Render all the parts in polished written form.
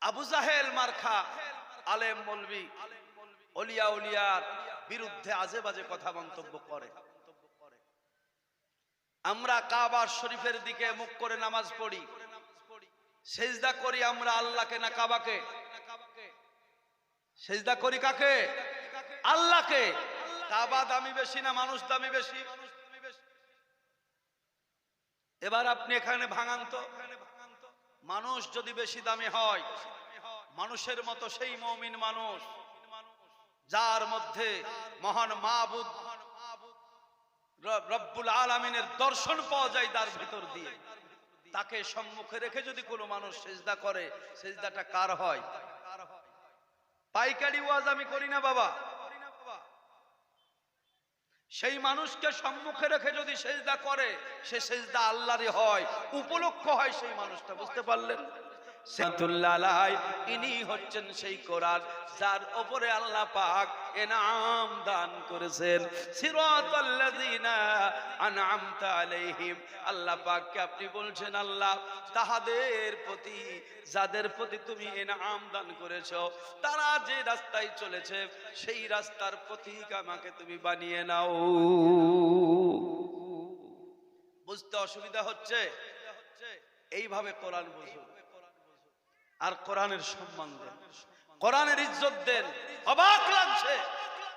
আবু জাহেল মার্খা আলেম মৌলবি ওলিয়া উলিয়ার বিরুদ্ধে আজে বাজে কথা মন্তব্য করে। আমরা কাবা শরীফের দিকে মুখ করে নামাজ পড়ি, সেজদা করি আমরা আল্লাহকে না কাবাকে? সেজদা করি কাকে? আল্লাহকে। কাবা দামি বেশি না মানুষ দামি বেশি? এবার আপনি এখানে ভাঙান তো, মানুষ যদি বেশি দামি হয়, মানুষের মতো সেই মুমিন মানুষ যার মধ্যে মহান মাবুদ রব্বুল আলামিনের দর্শন পাওয়া যায় তার ভিতর দিয়ে, তাকে সম্মুখে রেখে যদি কোনো মানুষ সেজদা করে, সেজদাটা কার হয়? পাইকারি ওয়াজ আমি করি না বাবা। সেই মানুষকে সম্মুখে রেখে যদি সেজদা করে, সে সেজদা আল্লাহরই হয়, উপলক্ষ হয় সেই মানুষটা। বুঝতে পারলেন? ইনি হচ্ছেন সেই কোরআন যার উপরে আল্লাহ পাক ইনাম দান করেছেন। সিরাতাল্লাযিনা আনআমতা আলাইহিম, আল্লাহ পাককে আপনি বলছেন আল্লাহ তাহাদের প্রতি যাদের প্রতি তুমি ইনাম দান করেছো, তারা যে রাস্তায় চলেছে সেই রাস্তার পথিক আমাকে তুমি বানিয়ে নাও। বুঝতে অসুবিধা হচ্ছে? এইভাবে কোরআন বুঝুন আর কোরআনের সম্মান দেন, কোরআনের ইজ্জত দেন। অবাক লাগছে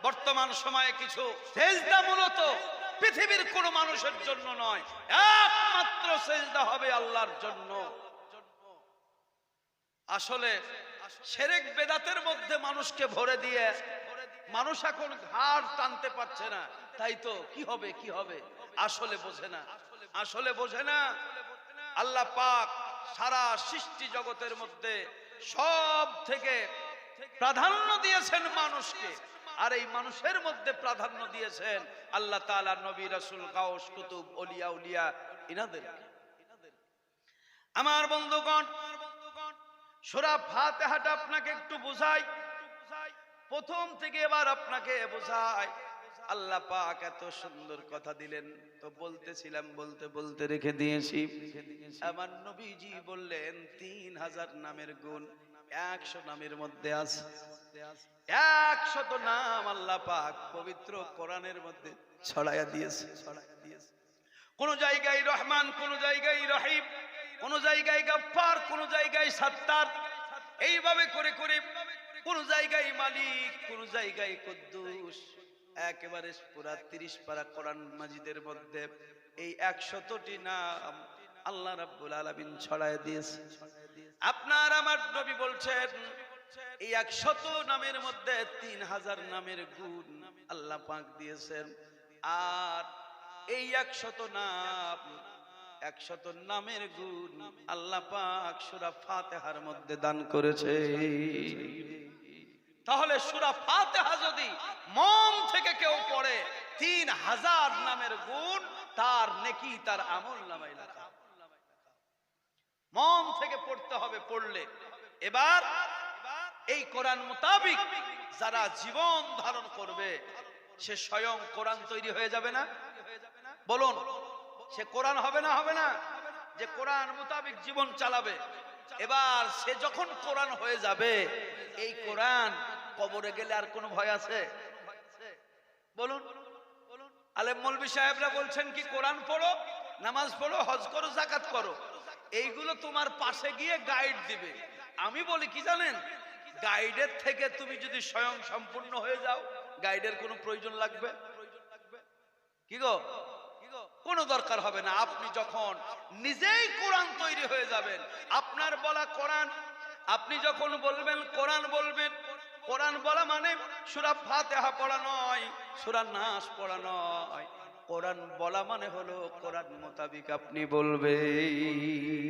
বর্তমান সময়ে কিছু সেজদা মূলত পৃথিবীর কোন মানুষের জন্য নয়, একমাত্র সেজদা হবে আল্লাহর জন্য। আসলে শিরক বেদাতের মধ্যে মানুষকে ভরে দিয়ে মানুষ এখন ঘাড় টানতে পারছে না। তাই তো কি হবে কি হবে, আসলে বোঝে না, আসলে বোঝে না। আল্লাহ পাক সারা সৃষ্টি জগতের মধ্যে সব থেকে প্রাধান্য দিয়েছেন মানুষকে, আর এই মানুষের মধ্যে প্রাধান্য দিয়েছেন আল্লাহ তাআলা নবী রাসূল গাউস কুতুব ওলিয়া উলিয়া ইনাদের। আমার বন্ধুগণ, সূরা ফাতিহাটা আপনাকে একটু বুঝাই, প্রথম থেকে এবার আপনাকে বুঝাই। আল্লাহ পাক এত সুন্দর কথা দিলেন, তো বলতেছিলাম বলতে বলতে রেখে দিয়েছি। আমার নবীজি বললেন 3000 নামের গুণ 100 নামের মধ্যে আছে। 100 নাম আল্লাহ পাক পবিত্র কোরআনের মধ্যে ছড়ায়া দিয়েছে। কোন জায়গায় রহমান, কোন জায়গায় রহিম, কোন জায়গায় গফফার, কোন জায়গায় সত্তার, এইভাবে করে করে কোন জায়গায় মালিক, কোন জায়গায় কুদ্দুস। একেবারে পুরা 30 পারা কোরআন মাজিদের মধ্যে এই 100টি নাম আল্লাহ রাব্বুল আলামিন ছড়ায় দিয়েছে। আপনার আমার নবী বলছেন এই 100 নামের মধ্যে 3000 নামের গুণ আল্লাহ পাক দিয়েছেন। আর এই 100 নাম, 100 নামের গুণ আল্লাহ পাক সূরা ফাতিহার মধ্যে দান করেছে। তাহলে সূরা ফাতিহা যদি মন থেকে কেউ পড়ে, 3000 নামের গুণ তার নেকি তার আমলনামায় লেখা। মন থেকে পড়তে হবে। পড়লে এবার এই কোরআন মোতাবিক যারা জীবন ধারণ করবে, সে স্বয়ং কোরআন তৈরি হয়ে যাবে না? বলুন, সে কোরআন হবে না? হবে না? যে কোরআন মোতাবিক জীবন চালাবে। এবার সে যখন কোরআন হয়ে যাবে, এই কোরআন কবরে গেলে আর কোনো ভয় আছে? বলুন। আলেম মৌলবি সাহেবরা বলছেন কি, কোরআন পড়ো, নামাজ পড়ো, হজ করো, যাকাত করো, এইগুলো তোমার পাশে গিয়ে গাইড দিবে। আমি বলি কি জানেন, গাইডের থেকে তুমি যদি স্বয়ং সম্পূর্ণ হয়ে যাও, গাইডের কোনো প্রয়োজন লাগবে কি গো? কোনো দরকার হবে না। আপনি যখন নিজেই কোরআন তৈরি হয়ে যাবেন, আপনার বলা কোরআন, আপনি যখন বলবেন কোরআন বলবেন, কোরআন বলা মানে সূরা ফাতিহা পড়া নয়, সূরা নাস পড়া নয়। কোরআন বলা মানে হলো কোরআন মোতাবিক আপনি বলবেন।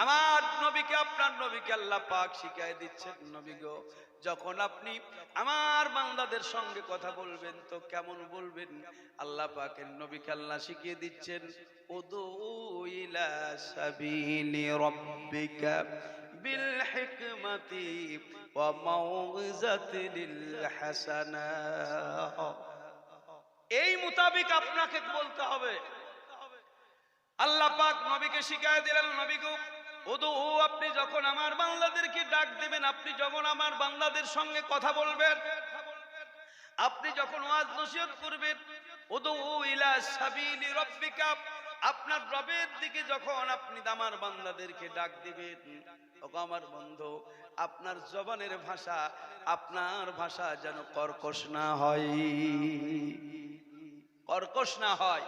আমার নবীকে, আপনার নবীকে আল্লাহ পাক শিখিয়ে দিচ্ছেন, নবী গো যখন আপনি আমার বান্দাদের সঙ্গে কথা বলবেন তো কেমন বলবেন? আল্লাহ পাকের নবীকে আল্লাহ শিখিয়ে দিচ্ছেন, উদু ইলা সাবিলি রাব্বিকা বিল হিকমাতি ওয়া মাউইযাতিল হাসানা। এই মোতাবিক আপনাকে বলতে হবে। আল্লাহ পাক নবীকে শিখিয়ে দিলেন, নবী গো ওদু, আপনি যখন আমার বান্দাদেরকে ডাক দেবেন, আপনি যখন আমার বান্দাদের সঙ্গে কথা বলবেন, আপনি যখন ওয়াজ নসিহত করবেন, ওদু ইলা সাবিলি রাব্বিকা, আপনার রবের দিকে যখন আপনি আমার বান্দাদেরকে ডাক দিবেন, ও আমার বন্ধু, আপনার জবানের ভাষা, আপনার ভাষা যেন কর্কশ না হয়, কর্কশ না হয়।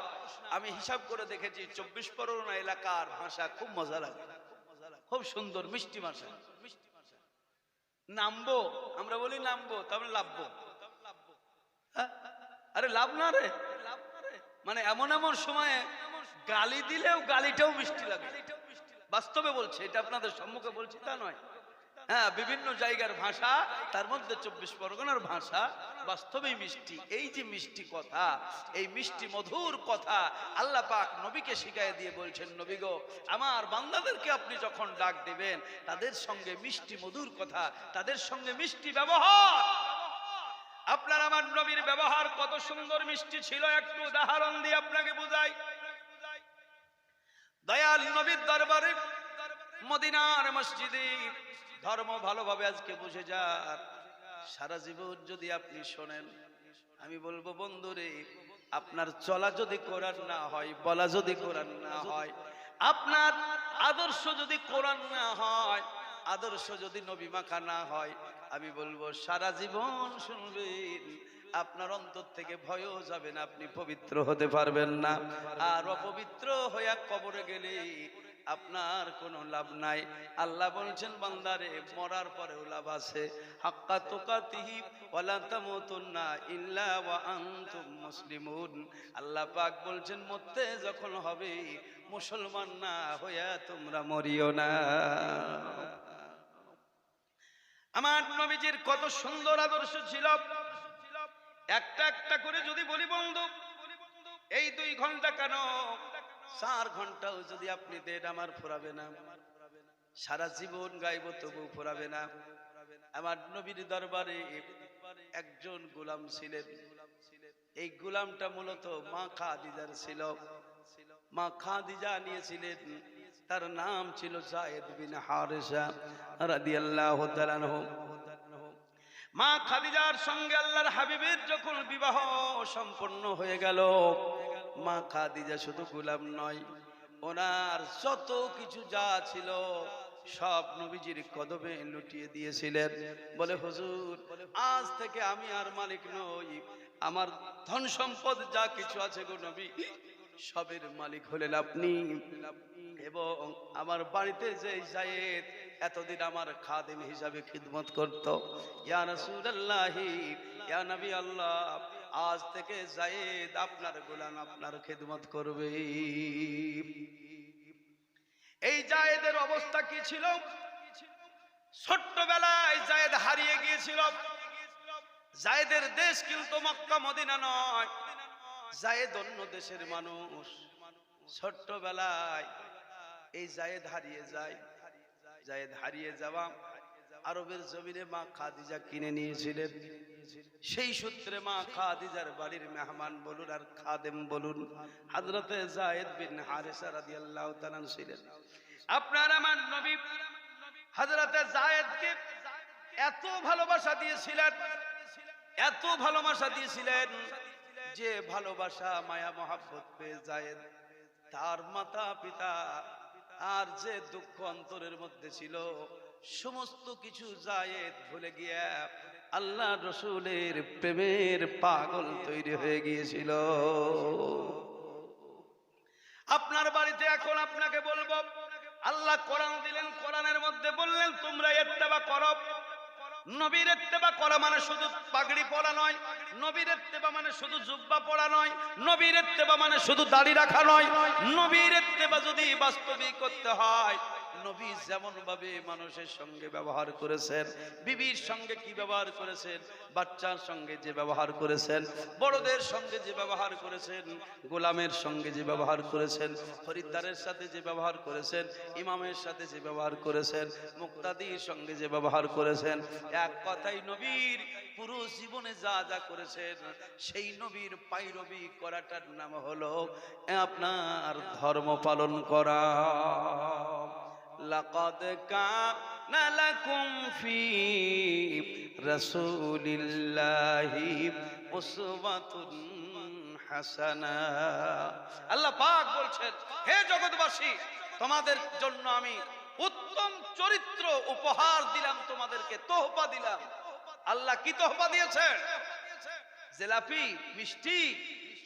আমি হিসাব করে দেখেছি 24 পরগনা এলাকার ভাষা খুব মজা লাগে, খুব সুন্দর মিষ্টি ভাষা। নামবো, আমরা বলি নামবো, তারপরে লাভবো। হ্যাঁ? আরে লাভ না রে, মানে এমন এমন সময়ে গালি দিলেও গালিটাও মিষ্টি লাগে। বাস্তবে বলছে, এটা আপনাদের সম্মুখে বলছি তা নয়। হ্যাঁ, বিভিন্ন জায়গার ভাষা, তার মধ্যে 24 পরগনার ভাষা বাস্তবেই মিষ্টি। এই যে মিষ্টি কথা, এই মিষ্টি মধুর কথা আল্লাহ পাক নবীকে শিখায় দিয়ে বলছেন, নবী গো, আমার বান্দাদেরকে আপনি যখন ডাক দিবেন, তাদের সঙ্গে মিষ্টি মধুর কথা, তাদের সঙ্গে মিষ্টি ব্যবহার। আপনার আমার নবীর ব্যবহার কত সুন্দর মিষ্টি ছিল, একটু উদাহরণ দিয়ে আপনাকে বুঝাই। দয়াল নবীর দরবারে মদিনার মসজিদে ধর্ম ভালোভাবে আজকে বুঝে যান, সারা জীবন যদি আপনি শোনেন, আমি বলবো বন্ধুরে, আপনার চলা যদি কোরআন না হয়, বলা যদি কোরআন না হয়, আপনার আদর্শ যদি কোরআন না হয়, আদর্শ যদি নবী মাখা না হয়, আমি বলবো সারা জীবন শুনবেন, আপনার অন্তর থেকে ভয়ও যাবে না, আপনি পবিত্র হতে পারবেন না। আর অপবিত্র হইয়া কবরে গেলে আপনার কোনো লাভ নাই। আল্লাহ বলছেন, বান্দারে, মরার পরেও লাভ আছে। হাক্কা তুকাতিহি ওয়ালা তামুতুন্না ইল্লা ওয়া আনতুম মুসলিমুন। আল্লাহ পাক বলছেন, মরতে যখন হবে, মুসলমান না হইয়া তোমরা মরিও না। আমার নবীজির কত সুন্দর আদর্শ ছিল, একটা একটা করে যদি বলি বন্ধু, এই 2 ঘন্টা কেন, 4 ঘন্টাও যদি আপনি দেন, আমার ফুরাবে না। সারা জীবন গাইব তবু ফুরাবে না। আমার নবীর দরবারে একজন গোলাম ছিলেন, এই গোলামটা মূলত মা খাদিজার ছিল। মা খাদিজা নিয়েছিলেন, তার নাম ছিল যায়েদ বিন হারেসা রাদিয়াল্লাহু তাআলা আনহু। মা খাদিজার সঙ্গে আল্লাহর হাবিবের যখন বিবাহ সম্পন্ন হয়ে গেল, মা খাদিজা শুধু গোলাম নয়, ওনার যত কিছু যা ছিল সব নবীজির কদমে লুটিয়ে দিয়েছিলেন। বলে, হুজুর, আজ থেকে আমি আর মালিক নই, আমার ধন সম্পদ যা কিছু আছে গো নবী, সবের মালিক হলেন আপনি। এবং আমার বাড়িতে যে যায়েদ এতদিন আমার খাদেম হিসাবে খিদমত করত, ইয়া রাসূলুল্লাহ, ইয়া নবী আল্লাহ, আজ থেকে যায়েদ আপনার গোলাম, আপনার খিদমত করবে। এই যায়েদের অবস্থা কি ছিল? ছোট্টবেলায় যায়েদ হারিয়ে গিয়েছিল। যায়েদের দেশ কিন্তু মক্কা মদিনা নয়, যায়েদ অন্য দেশের মানুষ। ছোট্টবেলায় এই যায়েদ হারিয়ে যায়। যায়েদ হারিয়ে যাওয়া আরবের জমিনে মা খাদিজা কিনে নিয়েছিলেন। সেই সূত্রে মা খাদিজার বাড়ির মেহমান বলুন আর খাদেম বলুন, হযরতে যায়েদ বিন হারেসা রাদিয়াল্লাহু তাআলা ছিলেন। আপনার আমার নবী হযরতে যায়েদকে এত ভালোবাসা দিয়েছিলেন, এত ভালোবাসা দিয়েছিলেন, যে ভালোবাসা মায়া মহাব্বত পেয়ে যায়েদ, তার মাতা পিতা আর যে দুঃখ অন্তরের মধ্যে ছিল, সমস্ত কিছু যায়েদ ভুলে গিয়া আল্লাহ রসুলের প্রেমের পাগল তৈরি হয়ে গিয়েছিল। আপনার বাড়িতে এখন আপনাকে বলবো, আল্লাহ কোরআন দিলেন, কোরআনের মধ্যে বললেন তোমরা ইত্তেবা করো। নবীর ইত্তেবা করা মানে শুধু পাগড়ি পরা নয়, নবীর ইত্তেবা মানে শুধু জুব্বা পরা নয়, নবীর ইত্তেবা মানে শুধু দাড়ি রাখা নয়। নবীর ইত্তেবা যদি বাস্তবিক করতে হয়, নবী যেমন ভাবে মানুষের সঙ্গে ব্যবহার করেছেন, বিবির সঙ্গে কি ব্যবহার করেছেন, বাচ্চার সঙ্গে যে ব্যবহার করেছেন, বড়দের সঙ্গে যে ব্যবহার করেছেন, গোলামের সঙ্গে যে ব্যবহার করেছেন, খরিদ্দারের সাথে যে ব্যবহার করেছেন, ইমামের সাথে যে ব্যবহার করেছেন, মুক্তাদির সঙ্গে যে ব্যবহার করেছেন, এক কথাই নবীর পুরো জীবনে যা যা করেছেন, সেই নবীর পাইরবি করাটার নাম হলো আপনার ধর্ম পালন করা। লাকাদ কানা লাকুম ফি রাসূলিল্লাহি উসওয়াতুন হাসানা। আল্লাহ পাক বলছেন, হে জগৎবাসী, তোমাদের জন্য আমি উত্তম চরিত্র উপহার দিলাম, তোমাদেরকে তোহফা দিলাম। আল্লাহ কি তোহফা দিয়েছেন? জিলাপি, মিষ্টি।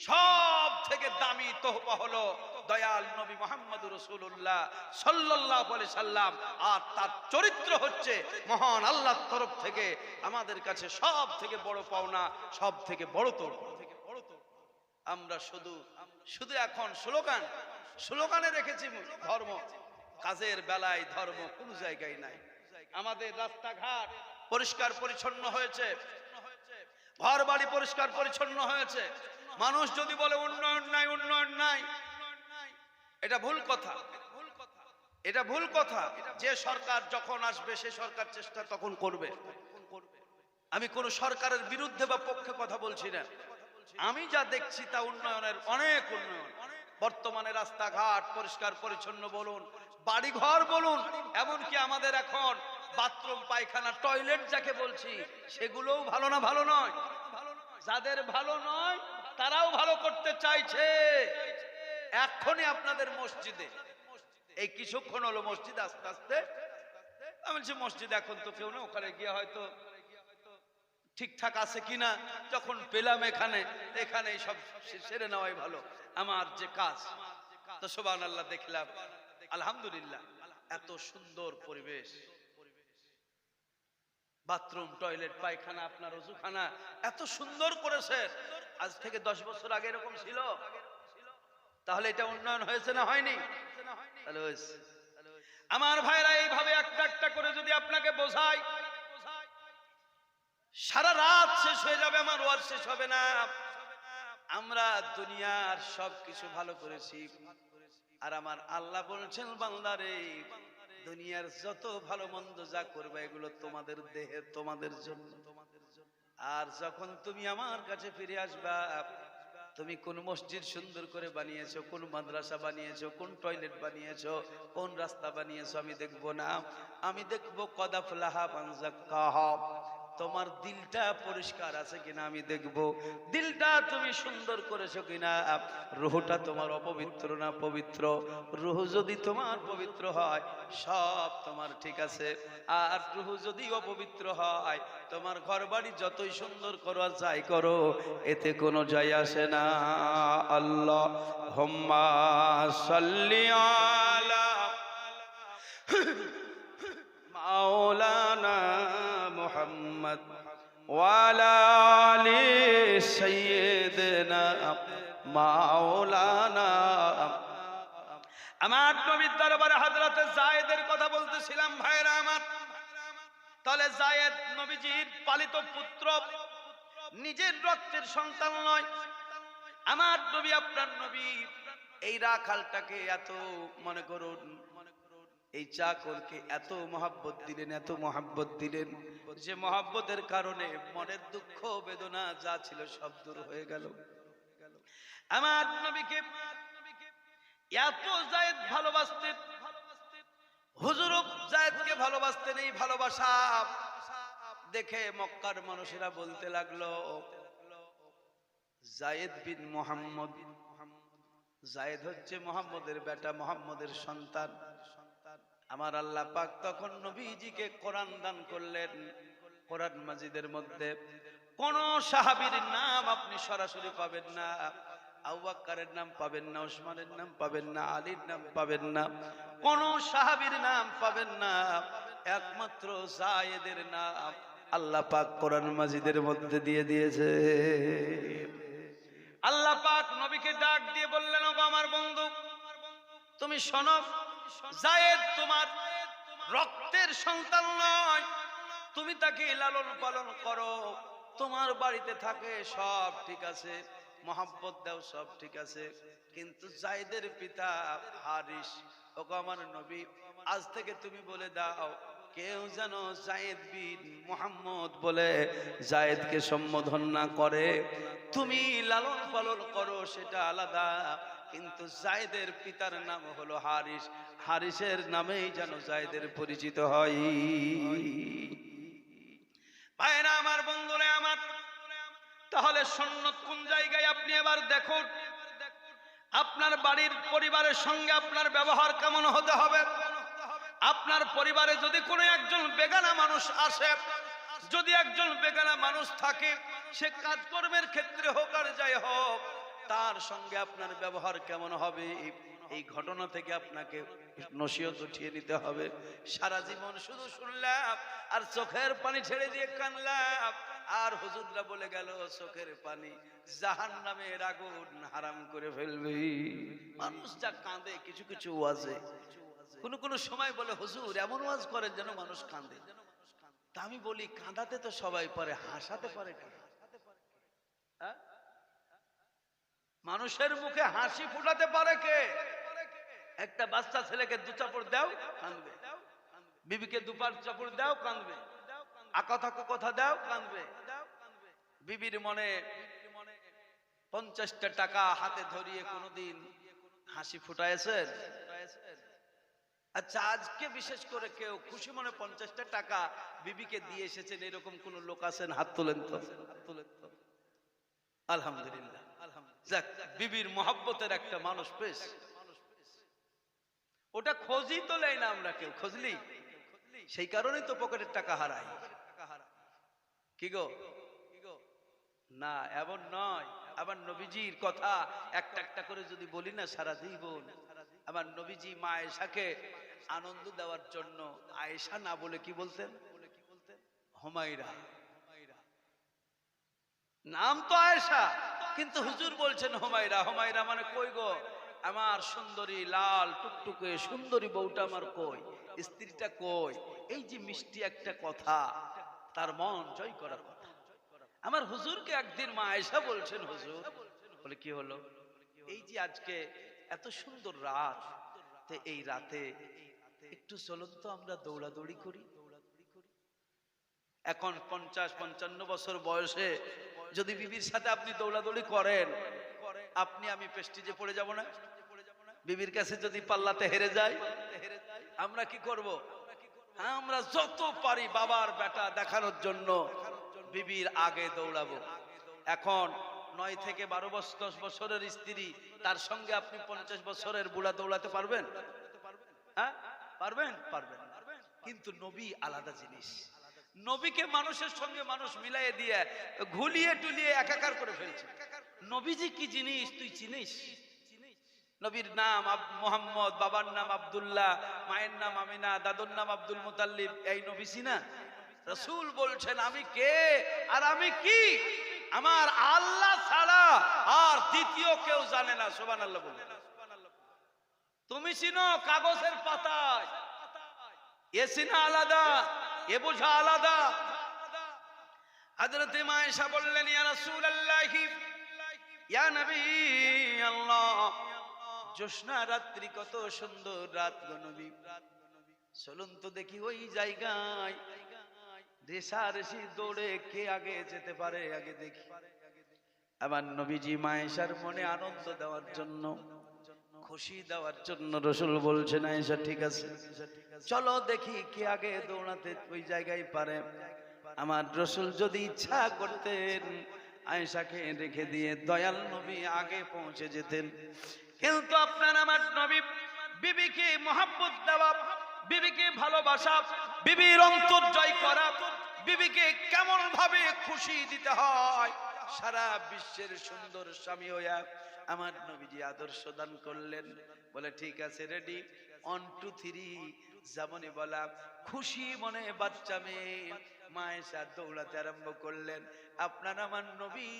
সব থেকে দামি তোহফা হলো দয়াল নবী মুহাম্মদুর রাসূলুল্লাহ সাল্লাল্লাহু আলাইহি সাল্লাম, আর তার চরিত্র হচ্ছে মহান আল্লাহর তরফ থেকে আমাদের কাছে সব থেকে বড় পাওনা, সব থেকে বড় তোহফা। আমরা শুধু এখন স্লোগানে রেখেছি ধর্ম, কাজের বেলায় ধর্ম কোন জায়গায় নাই। আমাদের রাস্তাঘাট পরিষ্কার পরিচ্ছন্ন হয়েছে, ঘর বাড়ি পরিষ্কার পরিচ্ছন্ন হয়েছে। মানুষ যদি বলে উন্নয়ন নাই, উন্নয়ন নাই, এটা ভুল কথা, এটা ভুল কথা। যে সরকার যখন আসবে সে সরকার চেষ্টা তখন করবে। আমি কোন সরকারের বিরুদ্ধে বা পক্ষে কথা বলছি না। আমি যা দেখছি তা উন্নয়নের অনেক উন্নয়ন। বর্তমানে রাস্তাঘাট পরিষ্কার পরিচ্ছন্ন বলুন, বাড়িঘর বলুন, এমনকি আমাদের এখন বাথরুম, পায়খানা, টয়লেট যাকে বলছি, সেগুলোও ভালো না, ভালো নয়। যাদের ভালো নয় তারাও ভালো করতে চাইছে। এখনই আপনাদের মসজিদে, এই কিছুক্ষণ হলো মসজিদ আস্তে আস্তে, আমি বলছি মসজিদ এখন তো কেউ না, ওখানে গিয়ে হয়তো ঠিকঠাক আছে কিনা, যখন পেলাম এখানে সব সেরে নেওয়াই ভালো, আমার যে কাজ। তো সুবহানাল্লাহ, দেখলাম আলহামদুলিল্লাহ এত সুন্দর পরিবেশ, বাথরুম, টয়লেট, পায়খানা, আপনার ওযুখানা এত সুন্দর করেছে। আজ থেকে 10 বছর আগে এরকম ছিল? তাহলে এটা উন্নয়ন হয়েছে না হয়নি? তাহলে হয়েছে। আমার ভাইরা, এইভাবে একটা একটা করে যদি আপনাকে বোঝাই, সারা রাত শেষ হয়ে যাবে, আমার ওয়াজ শেষ হবে না। আমরা দুনিয়ার সবকিছু ভালো করেছি, আর আমার আল্লাহ বলছেন, বান্দারে দুনিয়ার যত ভালো মন্দ যা করবে এগুলো তোমাদের দেহে, তোমাদের জন্য। আর যখন তুমি আমার কাছে ফিরে আসবা, তুমি কোন মসজিদ সুন্দর করে বানিয়েছো, কোন মাদ্রাসা বানিয়েছো, কোন টয়লেট বানিয়েছো, কোন রাস্তা বানিয়েছো, আমি দেখবো না। আমি দেখবো কদ আফলাহা মান যাক্কাহা, তোমার দিলটা পরিষ্কার আছে কিনা আমি দেখবো। দিলটা তুমি সুন্দর করেছো কিনা। রুহটা তোমার অপবিত্র না পবিত্র? রুহ যদি তোমার পবিত্র হয় সব তোমার ঠিক আছে, আর রুহ যদি অপবিত্র হয় তোমার ঘর বাড়ি যতই সুন্দর করো আর যাই করো এতে কোনো যায় আসে না। আল্লাহুম্মা সাল্লি আলা মাওলানা মুহাম্মদ ওয়া আলা আলি সাইয়্যিদিনা মাওলানা। আমার নবীর দরবারে হযরতে যায়েদের কথা বলতেছিলাম ভাইরা আমার। তাহলে যায়েদ নবীজির পালিত পুত্র, নিজের রক্তের সন্তান নয়। আমার নবী, আপনার নবী এই রাখালটাকে এত, মনে করুন এই চাকরকে এত মহব্বত দিলেন, এত মহব্বত দিলেন, যে মহব্বতের কারণে মনের দুঃখ বেদনা যা ছিল সব দূর হয়ে গেল। আমার নবীকে এত যায়েদ ভালোবাসতেন, হুজুর যায়েদকে ভালোবাসতেন। এই ভালোবাসা দেখে মক্কার মানুষেরা বলতে লাগলো, যায়েদ বিন মুহাম্মদ, যায়েদ হচ্ছে মুহাম্মদের বেটা, মুহাম্মদের সন্তান। আমার আল্লাহ পাক তখন নবীজিকে কোরআন দান করলেন। কোরআন মাজিদের মধ্যে কোন সাহাবীর নাম আপনি সরাসরি পাবেন না, আবু বকরের নাম পাবেন না, ওসমানের নাম পাবেন না, আলীর নাম পাবেন না, কোন সাহাবীর নাম পাবেন না। একমাত্র যায়েদের নাম আল্লাহ পাক কোরআন মাজিদের মধ্যে দিয়ে দিয়েছে। আল্লাহ পাক নবীকে ডাক দিয়ে বললেন, ওগো আমার বন্ধু, তুমি শোনো, যায়েদ তোমার রক্তের সন্তান নয়, তুমি তাকে লালন পালন করো, তোমার বাড়িতে থাকে সব ঠিক আছে, মহব্বত দাও সব ঠিক আছে, কিন্তু যায়েদের পিতা হারিস, ওগো আমার নবী, আজ থেকে তুমি বলে দাও কেউ যেন যায়েদ বিন মুহাম্মদ বলে যায়েদকে সম্বোধন না করে। তুমি লালন পালন করো সেটা আলাদা, কিন্তু যায়েদের পিতার নাম হলো হারিস, হারিসের নামেই যেন যায়েদের পরিচিত হয়। ভাইরা আমার, বন্ধুরা আমার, তাহলে সুন্নত কোন জায়গায় আপনি এবার দেখুন। আপনার বাড়ির পরিবারের সঙ্গে আপনার ব্যবহার কেমন হতে হবে। আপনার পরিবারে যদি কোনো একজন বেগানা মানুষ আসে, যদি একজন বেগানা মানুষ থাকে, সে কাজকর্মের ক্ষেত্রে হোক আর যাই হোক, তার সঙ্গে আপনার ব্যবহার কেমন হবে, এই ঘটনা থেকে আপনাকে নসিহত উঠিয়ে নিতে হবে। সারা জীবন শুধু শুনলাম আর চোখের পানি ছেড়ে দিয়ে কানলাম, আর হুজুররা বলে গেল চোখের পানি জাহান্নামের আগুন হারাম করে ফেলবে। মানুষ যা কাঁদে কিছু কিছু ওয়াজে, কোন সময় বলে হুজুর এমন ওয়াজ করেন যেন মানুষ কাঁদে। তা আমি বলি, কাঁদাতে তো সবাই পারে, হাসাতে পারে কে? মানুষের মুখে হাসি ফুটাতে পারে কে? একটা বাচ্চা ছেলেকে দু চাপড় দাও কাঁদবে, বিবিকে দুপার চাপড় দাও কাঁদবে, আকথা কথা দাও কাঁদবে। বিবির মনে 50টা টাকা হাতে ধরিয়ে কোনদিন হাসি ফুটাইছেন? আচ্ছা, আজকে বিশেষ করে কেউ খুশি মনে 50টা টাকা বিবিকে দিয়ে এসেছেন, এরকম কোন লোক আছেন? হাত তোলেন তো। আলহামদুলিল্লাহ, যাক, বিবির মহব্বতের একটা মানুষ পেশ। ওটা খোঁজই তো নেই না আমরা, কেউ খোঁজলি, সেই কারণেই তো পকেটের টাকা হারাই। কি গো না, এমন নয়। আবার নবীজির কথা একটা একটা করে যদি বলি না সারা জীবন। আমার নবীজি মা আয়েশাকে আনন্দ দেওয়ার জন্য আয়েশা না বলে কি বলতেন? হুমায়রা। নাম তো আয়েশা, কিন্তু হুজুর বলছেন হুমায়রা। হুমায়রা মানে কই গো, আমার সুন্দরী লাল টুকটুকে সুন্দরী বউটা আমার কই, স্ত্রীটা কই? এই যে মিষ্টি একটা কথা, তার মন জয় করার কথা। আমার হুজুরকে একদিন মা আয়েশা বলছেন, হুজুর বলে কি হলো? এই যে আজকে এত সুন্দর রাত, এই রাতে একটু চলুন তো আমরা দৌড়াদৌড়ি করি। এখন 50-55 বছর বয়সে যদি বিবির সাথে আপনি দৌড়াদৌড়ি করেন, আপনি আমি প্রেস্টিজে পড়ে যাব না? বিবির কাছে যদি পাল্লাতে হেরে যাই, আমরা কি করব? আমরা যত পারি বাবার বেটা দেখানোর জন্য বিবির আগে দৌড়াবো। এখন 9 থেকে 12 বছর 10 বছরের স্ত্রী, তার সঙ্গে আপনি 50 বছরের বুড়া দৌড়াতে পারবেন? হ্যাঁ, পারবেন? পারবেন। কিন্তু নবী আলাদা জিনিস। নবীকে মানুষের সঙ্গে মানুষ মিলাইয়ে দিয়ে ঘুলিয়ে টুলিয়ে একাকার করে ফেলছে। নবীজি কি জিনিস তুই চিনিস? নবীর নাম মোহাম্মদ, বাবার নাম আব্দুল্লাহ, মায়ের নাম আমিনা, দাদুর নাম আব্দুল মুতাল্লিব। এই নবী চিনা? রাসূল বলছেন আমি কে আর আমি কি, আমার আল্লাহ ছাড়া আর দ্বিতীয় কেউ জানে না। সুবহানাল্লাহ বলে। তুমি চিনো কাগজের পাতায়, এ চিনা আলাদা, এ বোঝা আলাদা। হযরত মা আয়েশা বললেন, ইয়া রাসূলুল্লাহ, ইয়া নবী আল্লাহ, জ্যোৎস্না রাত্রি কত সুন্দর রাত গো নবী, চলুন তো দেখি ওই জায়গায় রেশারেশি দৌড়ে কে আগে যেতে পারে, আগে দেখি। আমার নবীজি মা আয়েশার মনে আনন্দ দেওয়ার জন্য, খুশি দেওয়ার জন্য রাসূল বলছেন, আয়েশা ঠিক আছে, চলো দেখি কে আগে দৌড়াতে ওই জায়গায় পারে। আমার রাসূল যদি ইচ্ছা করতেন আয়েশাকে রেখে দিয়ে দয়াল নবী আগে পৌঁছে যেতেন। কিন্তু আপনার আমার নবী বিবিকে মহব্বত দেওয়া, বিবিকে ভালোবাসা, বিবির অন্তর জয় করা, বিবিকে কেমন ভাবে খুশি দিতে হয়, সারা বিশ্বের সুন্দর স্বামী হইয়া আমার নবীজি আদর্শ দান করলেন। বলে ঠিক আছে, রেডি, 1 2 3, যেমনই বলা খুশি মনে বাচ্চা মেয়ে মা আয়েশা দৌড়াতে আরম্ভ করলেন। আপনার আমার নবী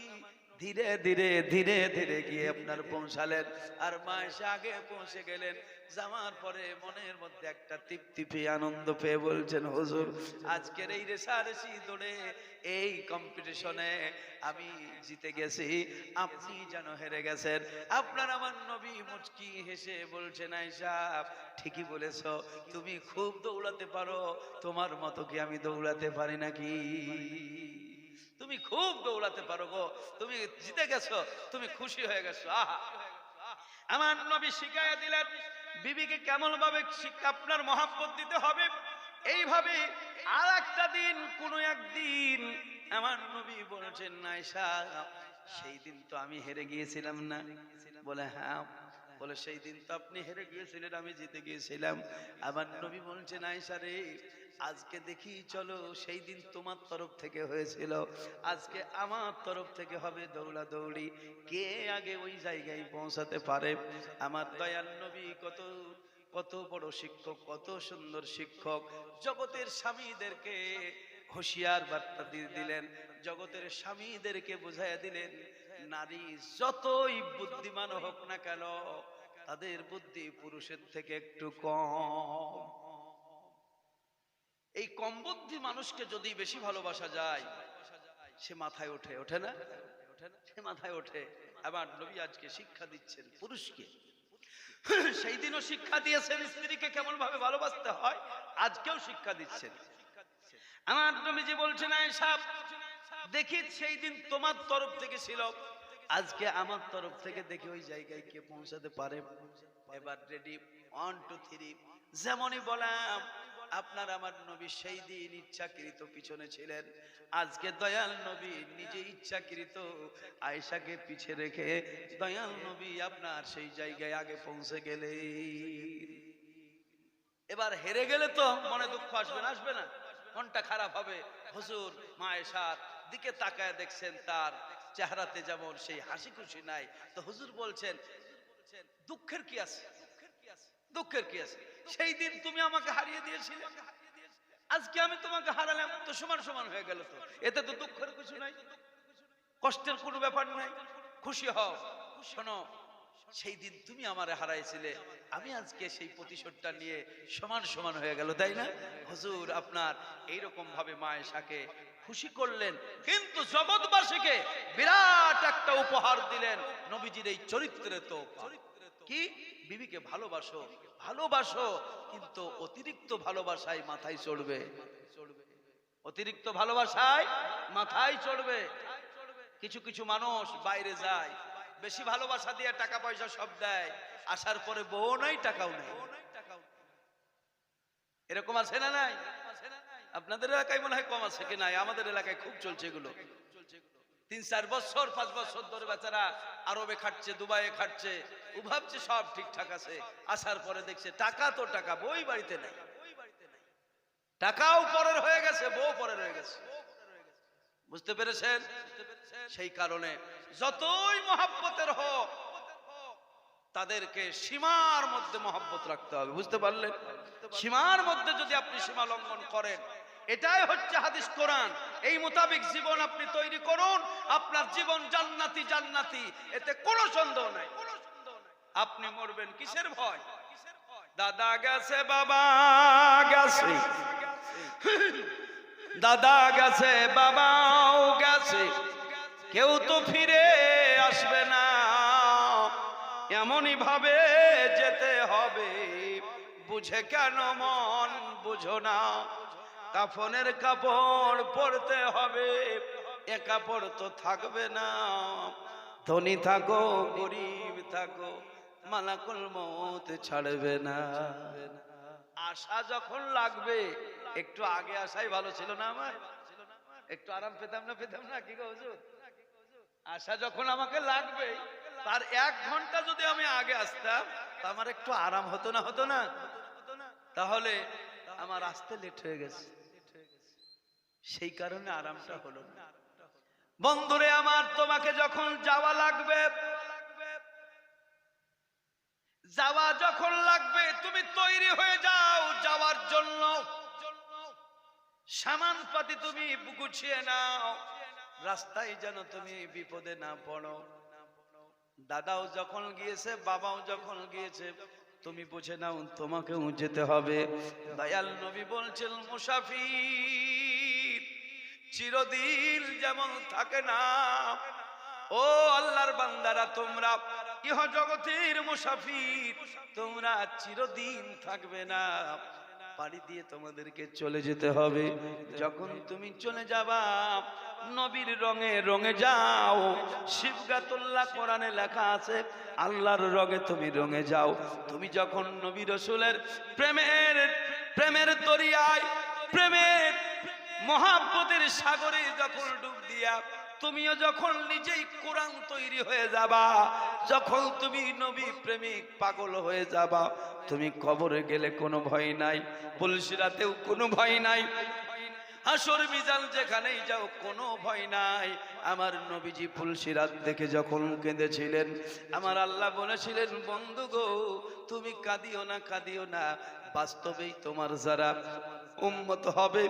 ধীরে ধীরে ধীরে ধীরে গিয়ে আপনার পৌঁছালেন, আর মা আয়েশা আগে পৌঁছে গেলেন। যাওয়ার পরে মনের মধ্যে একটা তৃপ্তি পেয়ে, আনন্দ পেয়ে বলছেন, হুজুর আজকের এই রেশারেশি দৌড়ে, এই কম্পিটিশনে আমি জিতে গেছি, আপনি যেন হেরে গেছেন। আপনার আমার নবী মুচকি হেসে বলছেন, আয়েশা ঠিকই বলেছো, তুমি খুব দৌড়াতে পারো, তোমার মতো কি আমি দৌড়াতে পারি নাকি? তুমি খুব দৌড়াতে পারো গো, তুমি জিতে গেছো, তুমি খুশি হয়ে গেছো। আহা, আমার নবী শিখাইয়া দিলেন বিবিকে কেমন ভাবে আপনার মহব্বত দিতে হবে। এইভাবে আর একটা দিন, কোন একদিন আমার নবী বলেছেন, আয়েশা সেই দিন তো আমি হেরে গিয়েছিলাম না? বলে হ্যাঁ। বলে সেই দিন তো আপনি হেরে গিয়েছিলেন, আমি জিতে গিয়েছিলাম। আমার নবী বলছেন, আয়েশা রে আজকে দেখি চলো, সেই দিন তোমার তরফ থেকে হয়েছিল, আজকে আমার তরফ থেকে হবে দৌড়াদৌড়ি, কে আগে ওই জায়গায় পৌঁছাতে পারে। আমার দয়াল নবী কত কত বড় শিক্ষক, কত সুন্দর শিক্ষক। জগতের স্বামীদেরকে হুঁশিয়ার বার্তা দিয়ে দিলেন, জগতের স্বামীদেরকে বুঝাইয়া দিলেন, নারী যতই বুদ্ধিমান হোক না কেন, তাদের বুদ্ধি পুরুষের থেকে একটু কম। এই কম বুদ্ধি মানুষকে যদি বেশি ভালোবাসা যায়, সে মাথায় ওঠে, ওঠে না? সে মাথায় ওঠে। আবার নবী আজকে শিক্ষা দিচ্ছেন পুরুষকে, সেই দিনও শিক্ষা দিয়েছেন স্ত্রীকে কেমন ভাবে ভালোবাসতে হয়, আজকেও শিক্ষা দিচ্ছেন। আমার নবীজি বলছেন, আয়েশা দেখি সেই দিন তোমার তরফ থেকে ছিল, আজকে আমার তরফ থেকে দেখি ওই জায়গায় কে পৌঁছাতে পারে। এবার রেডি, 1 2 3। যেমনই বললাম, আপনার আমার নবী সেই দিন ইচ্ছাকৃত পিছনে ছিলেন, আজকে দয়াল নবী নিজে ইচ্ছাকৃত আয়েশাকে পিছে রেখে দয়াল নবী আপনার সেই জায়গায় আগে পৌঁছে গেলেন। এবার হেরে গেলে তো মনে দুঃখ আসবে না? আসবে না? মনটা খারাপ হবে। হুজুর মা আয়েশার দিকে তাকায় দেখছেন, তার চেহারাতে যেমন সেই হাসি খুশি নাই, তো হুজুর বলছেন দুঃখের কি আছে? দুঃখের কি আছে? সেই দিন তুমি আমাকে হারিয়ে দিয়েছিলে, আজকে আমি তোমাকে হারালাম, তো সমান সমান হয়ে গেল, তো এতে তো দুঃখের কিছু নাই, কষ্টের কোনো ব্যাপার নাই, খুশি হও। শোনো, সেই দিন তুমি আমারে হারাইছিলে, আমি আজকে সেই প্রতিশোধটা নিয়ে সমান সমান হয়ে গেল, তাই না? হুজুর আপনার এইরকম ভাবে মা আয়েশাকে খুশি করলেন, কিন্তু জগৎবাসীকে বিরাট একটা উপহার দিলেন নবীজির এই চরিত্রে। তো কি? বিবিকে ভালোবাসো, ভালোবাসো, কিন্তু অতিরিক্ত ভালোবাসায় মাথায় চড়বে, অতিরিক্ত ভালোবাসায় মাথায় চড়বে। কিছু কিছু মানুষ বাইরে যায়, বেশি ভালোবাসা দিয়ে টাকা পয়সা সব দেয়, আসার পরে বউ নাই, টাকাও নাই। এরকম আছে না নাই? আপনাদের এলাকায় মনে হয় কম আছে কি নাই, আমাদের এলাকায় খুব চলছে এগুলো। 3-4 বছর 5 বছর ধরে বেচারা আরবে খাটছে, দুবাইয়ে খাটছে, ও ভাবছে সব ঠিকঠাক আছে, আসার পরে দেখছে টাকা তো টাকা, বই বাড়িতে নাই, টাকাও পরের হয়ে গেছে, বউ পরের হয়ে গেছে। বুঝতে পেরেছেন? সেই কারণে যতই মহব্বতের হোক, তাদেরকে সীমার মধ্যে মহব্বত রাখতে হবে। বুঝতে পারলেন? সীমার মধ্যে যদি আপনি সীমা লঙ্ঘন করেন, এটাই হচ্ছে হাদিস কোরআন, এই মোতাবেক জীবন আপনি তৈরি করুন, আপনার জীবন জান্নাতি জান্নাতি, এতে কোনো সন্দেহ নাই। আপনি মরবেন কিসের ভয়? দাদা গেছে, বাবা গেছে, দাদা গেছে, বাবাও গেছে, কেউ তো ফিরে আসবে না, এমনই ভাবে যেতে হবে, বুঝে কেন মন বুঝো না, কাফনের কাপড় পরতে হবে, এ কাপড় তো থাকবে না, ধনী থাকো গরিব থাকো, মালাকুল মউত ছাড়বে না। আশা যখন লাগবে, একটু আগে আসাই ভালো ছিল না? আমার একটু আরাম পেতাম না, পেতাম না কি গো হুজুর? আশা যখন আমাকে লাগবে, তার 1 ঘন্টা যদি আমি আগে আসতাম, তা আমার একটু আরাম হতো না? হতো না? তাহলে আমার আসতে লেট হয়ে গেছে, সেই কারণে আরামটা হলো না। বন্ধুরে আমার, তোমাকে যখন যাওয়া লাগবে, যাওয়া যখন লাগবে, তুমি তৈরি হয়ে যাও যাওয়ার জন্য, সামান পাতি তুমি গুছিয়ে নাও, রাস্তায় যেন তুমি বিপদে না পড়ো। দাদাও যখন গিয়েছে, বাবাও যখন গিয়েছে, তুমি বুঝে নাও তোমাকেও যেতে হবে। দয়াল নবী বলছেন, মুসাফির চিরদিন যেমন থাকে না, ও আল্লাহর বান্দারা, তোমরা ইহ জগতের মুসাফির, তোমরা চিরদিন থাকবে না, পাড়ি দিয়ে তোমাদেরকে চলে যেতে হবে। যখন তুমি চলে যাবা, নবীর রঙে রঙে যাও। সিবগাতুল্লাহ কোরআনে লেখা আছে, আল্লাহর রঙে তুমি রঙে যাও। তুমি যখন নবী রাসূলের প্রেমের দরিয়ায়, প্রেমের মহাব্বতের সাগরে যখন ডুব দিয়া তুমিও যখন নিজেই কোরআন তৈরি হয়ে যাবা, যখন তুমি নবী প্রেমিক পাগল হয়ে যাবা, তুমি কবরে গেলে কোনো ভয় নাই, পুলসিরাতেও কোনো ভয় নাই, হাসর মিজান যেখানেই যাও কোনো ভয় নাই। আমার নবীজি ফুলসিরাত দেখে যখন কেঁদেছিলেন, আমার আল্লাহ বলেছিলেন, বন্ধু গো তুমি কাঁদিও না, কাঁদিও না, বাস্তবেই তোমার যারা উম্মত হবে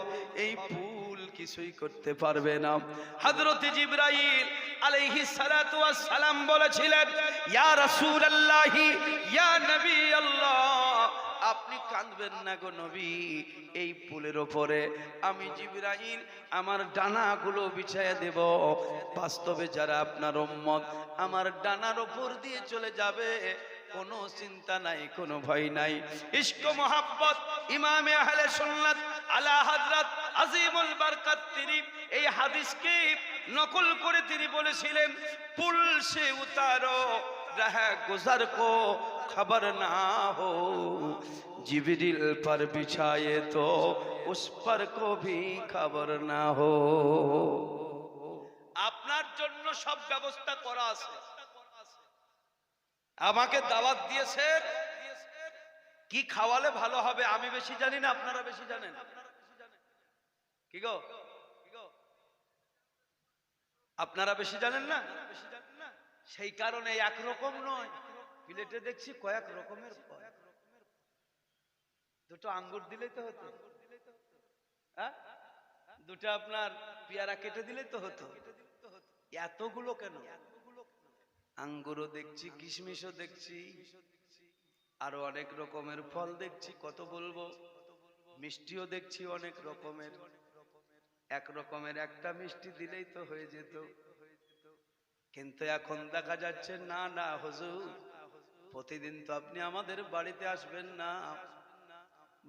এই ফুল কিছুই করতে পারবে না। হযরত জিবরাইল আলাইহিস সালাতু ওয়াস সালাম বলেছিলেন, ইয়া রাসূলুল্লাহি ইয়া নবী আল্লাহ, আপনি কাঁদবেন না গো নবী, এই ফুলের উপরে আমি জিবরাইল আমার ডানাগুলো বিছায়া দেব। বাস্তবে যারা আপনার উম্মত আমার ডানার উপর দিয়ে চলে যাবে, কোনো চিন্তা নাই, কোনো ভয় নাই। ইশক মোহাব্বত ইমামে আহলে সুন্নাত আলা হযরত আজিমুল বরকত তিনি এই হাদিসকে নকল করে তিনি বলেছিলেন, পুল সে উতারো रहा गुजर को खबर ना हो, जिब्रील पर बिछाए तो उस पर को भी खबर ना हो। আপনার জন্য সব ব্যবস্থা করা আছে। আমাকে দাওয়াত দিয়েছেন, কি খাওয়ালে ভালো হবে আমি বেশি জানি না, আপনারা বেশি জানেন। কি গো, আপনারা বেশি জানেন না? সেই কারণে একরকম নয়, প্লেটে দেখছি কয়েক রকমের ফল। দুটো আঙ্গুর দিলেই তো হতো, হ্যাঁ, দুটো আপনার পেয়ারা কেটে দিলেই তো হতো, এতগুলো কেন? আঙ্গুরও দেখছি, কিশমিশও দেখছি, আরো অনেক রকমের ফল দেখছি, কত বলবো, মিষ্টিও দেখছি অনেক রকমের। এক রকমের একটা মিষ্টি দিলেই তো হয়ে যেত, কিন্তু এখন দেখা যাচ্ছে না না হুজুর, প্রতিদিন তো আপনি আমাদের বাড়িতে আসবেন না,